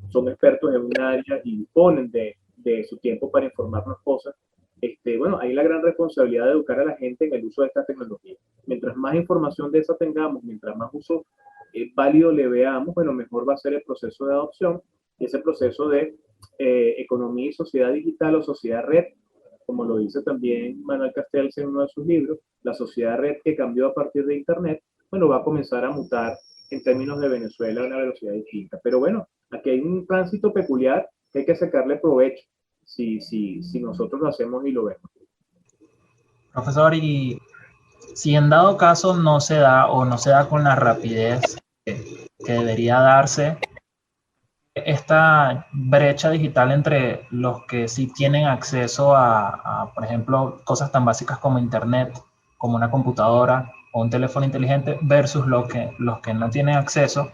Son expertos en un área y disponen de su tiempo para informarnos cosas. Bueno, hay la gran responsabilidad de educar a la gente en el uso de esta tecnología. Mientras más información de esa tengamos, mientras más uso válido le veamos, bueno, mejor va a ser el proceso de adopción y ese proceso de economía y sociedad digital o sociedad red, como lo dice también Manuel Castells en uno de sus libros, la sociedad red que cambió a partir de Internet, bueno, va a comenzar a mutar en términos de Venezuela a una velocidad distinta. Pero bueno, aquí hay un tránsito peculiar que hay que sacarle provecho si nosotros lo hacemos y lo vemos. Profesor, y si en dado caso no se da o no se da con la rapidez que debería darse, esta brecha digital entre los que sí tienen acceso por ejemplo, cosas tan básicas como internet, como una computadora o un teléfono inteligente, versus los que no tienen acceso,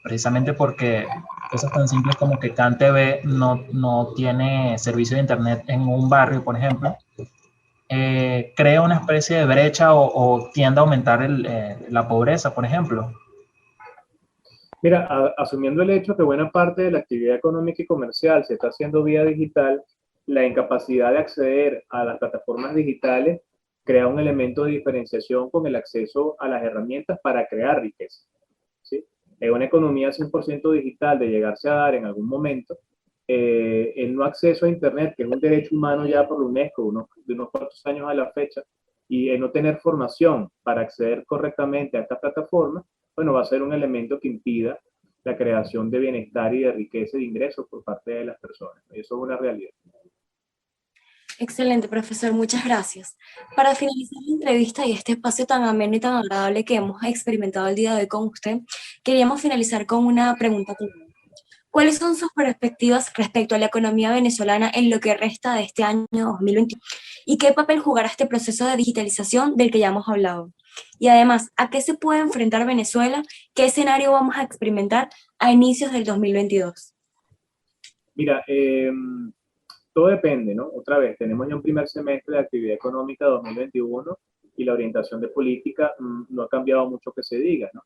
precisamente porque cosas tan simples como que CanTV no tiene servicio de internet en un barrio, por ejemplo, crea una especie de brecha o tiende a aumentar la pobreza, por ejemplo. Mira, asumiendo el hecho que buena parte de la actividad económica y comercial se está haciendo vía digital, la incapacidad de acceder a las plataformas digitales crea un elemento de diferenciación con el acceso a las herramientas para crear riqueza. ¿Sí? En una economía 100% digital de llegarse a dar en algún momento, el no acceso a Internet, que es un derecho humano ya por la UNESCO, de unos cuantos años a la fecha, y el no tener formación para acceder correctamente a esta plataforma, bueno, va a ser un elemento que impida la creación de bienestar y de riqueza y de ingresos por parte de las personas. Eso es una realidad. Excelente, profesor, muchas gracias. Para finalizar la entrevista y este espacio tan ameno y tan agradable que hemos experimentado el día de hoy con usted, queríamos finalizar con una pregunta clara. ¿Cuáles son sus perspectivas respecto a la economía venezolana en lo que resta de este año 2021? ¿Y qué papel jugará este proceso de digitalización del que ya hemos hablado? Y además, ¿a qué se puede enfrentar Venezuela? ¿Qué escenario vamos a experimentar a inicios del 2022? Mira, todo depende, ¿no? Otra vez, tenemos ya un primer semestre de actividad económica 2021 y la orientación de política no ha cambiado mucho que se diga, ¿no?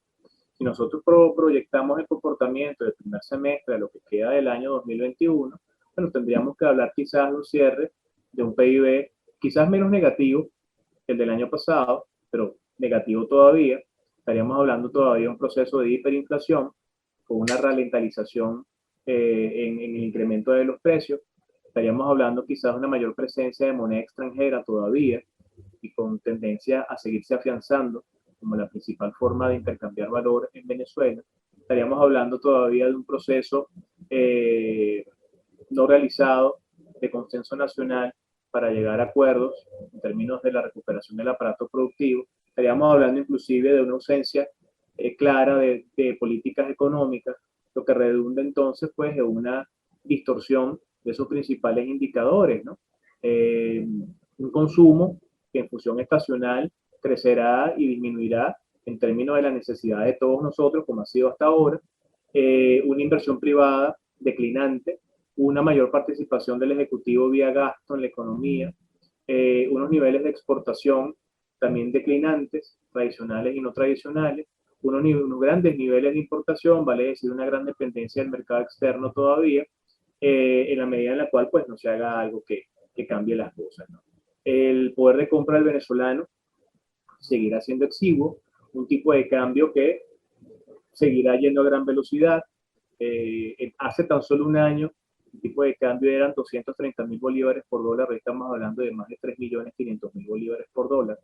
Si nosotros proyectamos el comportamiento del primer semestre a lo que queda del año 2021, bueno, tendríamos que hablar quizás de un cierre de un PIB quizás menos negativo que el del año pasado, pero negativo todavía. Estaríamos hablando todavía de un proceso de hiperinflación con una ralentización en el incremento de los precios. Estaríamos hablando quizás de una mayor presencia de moneda extranjera todavía y con tendencia a seguirse afianzando como la principal forma de intercambiar valor en Venezuela. Estaríamos hablando todavía de un proceso no realizado de consenso nacional para llegar a acuerdos en términos de la recuperación del aparato productivo. Estaríamos hablando inclusive de una ausencia clara de políticas económicas, lo que redunda entonces pues en una distorsión de esos principales indicadores, ¿no? Un consumo que en función estacional crecerá y disminuirá en términos de la necesidad de todos nosotros, como ha sido hasta ahora, una inversión privada declinante, una mayor participación del Ejecutivo vía gasto en la economía, unos niveles de exportación también declinantes, tradicionales y no tradicionales, unos grandes niveles de importación, vale decir, una gran dependencia del mercado externo todavía, en la medida en la cual pues no se haga algo que cambie las cosas, ¿no? El poder de compra del venezolano seguirá siendo exiguo, un tipo de cambio que seguirá yendo a gran velocidad. Hace tan solo un año el tipo de cambio eran 230.000 bolívares por dólar, hoy estamos hablando de más de 3.500.000 bolívares por dólar,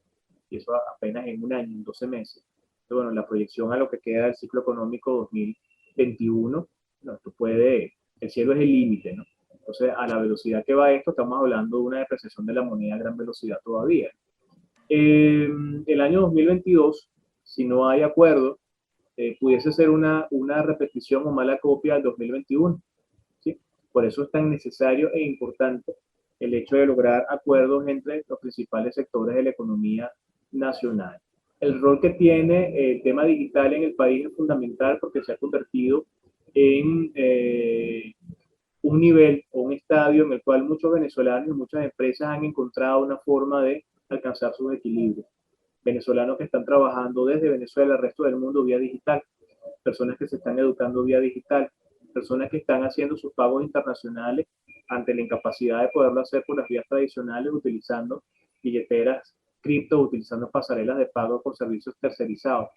y eso apenas en un año, en 12 meses. bueno, la proyección a lo que queda del ciclo económico 2021, no, esto puede, el cielo es el límite, ¿no? Entonces, a la velocidad que va esto, estamos hablando de una depreciación de la moneda a gran velocidad todavía. El año 2022, si no hay acuerdo, pudiese ser una repetición o mala copia del 2021, ¿sí? Por eso es tan necesario e importante el hecho de lograr acuerdos entre los principales sectores de la economía nacional. El rol que tiene el tema digital en el país es fundamental porque se ha convertido en un nivel o un estadio en el cual muchos venezolanos y muchas empresas han encontrado una forma de alcanzar sus equilibrios. Venezolanos que están trabajando desde Venezuela al resto del mundo vía digital, personas que se están educando vía digital, personas que están haciendo sus pagos internacionales ante la incapacidad de poderlo hacer por las vías tradicionales utilizando billeteras cripto, utilizando pasarelas de pago por servicios tercerizados.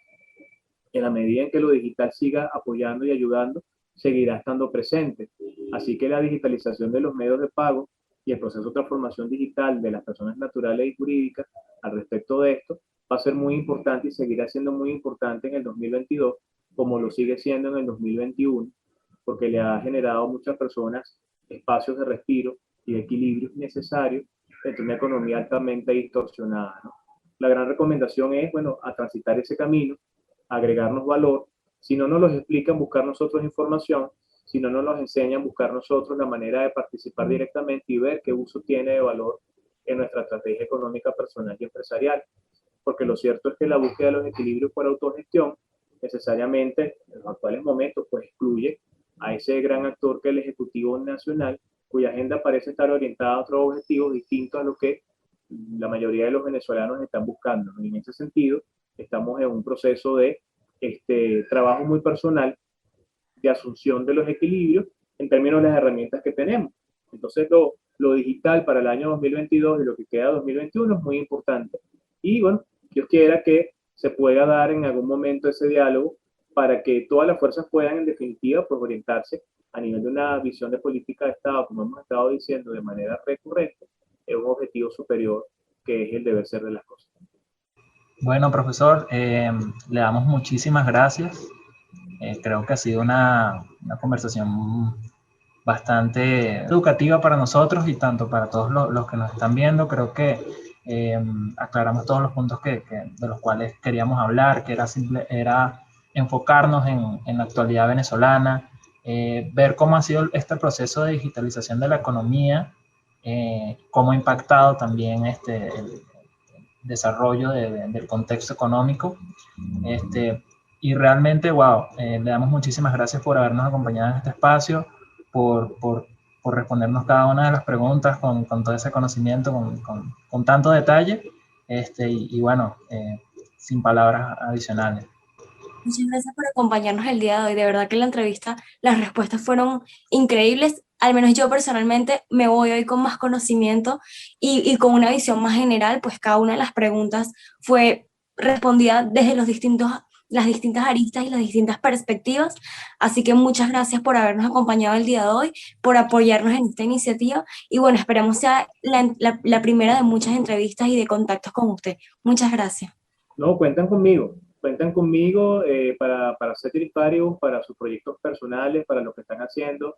En la medida en que lo digital siga apoyando y ayudando, seguirá estando presente. Así que la digitalización de los medios de pago y el proceso de transformación digital de las personas naturales y jurídicas al respecto de esto va a ser muy importante y seguirá siendo muy importante en el 2022, como lo sigue siendo en el 2021, porque le ha generado a muchas personas espacios de respiro y de equilibrio necesarios dentro de una economía altamente distorsionada, ¿no? La gran recomendación es, bueno, a transitar ese camino, agregarnos valor. Si no nos los explican, buscar nosotros información. Si no nos los enseñan, buscar nosotros la manera de participar directamente y ver qué uso tiene de valor en nuestra estrategia económica personal y empresarial. Porque lo cierto es que la búsqueda de los equilibrios por autogestión necesariamente en los actuales momentos pues excluye a ese gran actor que es el Ejecutivo Nacional, cuya agenda parece estar orientada a otros objetivos distintos a lo que la mayoría de los venezolanos están buscando, ¿no? Y en ese sentido, estamos en un proceso de trabajo muy personal, de asunción de los equilibrios en términos de las herramientas que tenemos. Entonces, lo digital para el año 2022 y lo que queda 2021 es muy importante. Y bueno, Dios quiera que se pueda dar en algún momento ese diálogo para que todas las fuerzas puedan, en definitiva, pues orientarse a nivel de una visión de política de Estado, como hemos estado diciendo de manera recurrente, en un objetivo superior que es el deber ser de las cosas. Bueno, profesor, le damos muchísimas gracias. Creo que ha sido una conversación bastante educativa para nosotros y tanto para todos los que nos están viendo. Creo que aclaramos todos los puntos de los cuales queríamos hablar, que era enfocarnos en la actualidad venezolana, ver cómo ha sido este proceso de digitalización de la economía, cómo ha impactado también el desarrollo del contexto económico. Y realmente, wow, le damos muchísimas gracias por habernos acompañado en este espacio, por respondernos cada una de las preguntas con todo ese conocimiento, con tanto detalle, y bueno, sin palabras adicionales. Muchas gracias por acompañarnos el día de hoy. De verdad que la entrevista, las respuestas fueron increíbles. Al menos yo personalmente me voy hoy con más conocimiento y con una visión más general, pues cada una de las preguntas fue respondida desde las distintas aristas y las distintas perspectivas. Así que muchas gracias por habernos acompañado el día de hoy, por apoyarnos en esta iniciativa y bueno, esperemos sea la primera de muchas entrevistas y de contactos con usted. Muchas gracias. No, cuentan conmigo para Ceteris Paribus, para sus proyectos personales, para lo que están haciendo,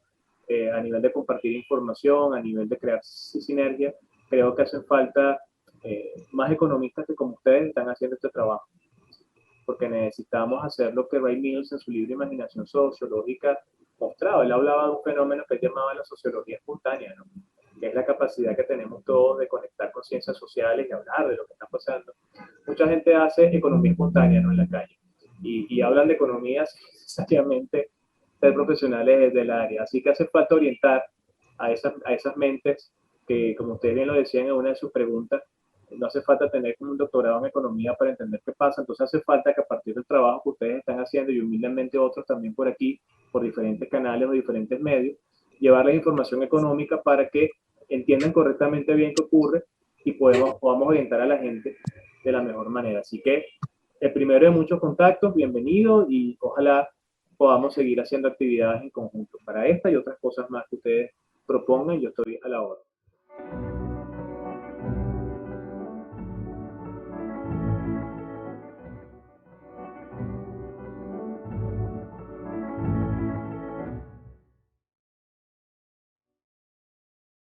a nivel de compartir información, a nivel de crear sinergia. Creo que hacen falta más economistas que como ustedes están haciendo este trabajo, porque necesitamos hacer lo que Ray Mills en su libro Imaginación Sociológica mostraba. Él hablaba de un fenómeno que él llamaba la sociología espontánea, ¿no? Que es la capacidad que tenemos todos de conectar con ciencias sociales y hablar de lo que está pasando. Mucha gente hace economía espontánea, ¿no? En la calle y hablan de economías necesariamente ser profesionales del área. Así que hace falta orientar a esas mentes que, como ustedes bien lo decían en una de sus preguntas, no hace falta tener un doctorado en economía para entender qué pasa. Entonces hace falta que a partir del trabajo que ustedes están haciendo y humildemente otros también por aquí, por diferentes canales o diferentes medios, llevarles información económica para que entiendan correctamente bien qué ocurre y podamos orientar a la gente de la mejor manera. Así que el primero de muchos contactos, bienvenido y ojalá podamos seguir haciendo actividades en conjunto para esta y otras cosas más que ustedes propongan. Yo estoy a la hora.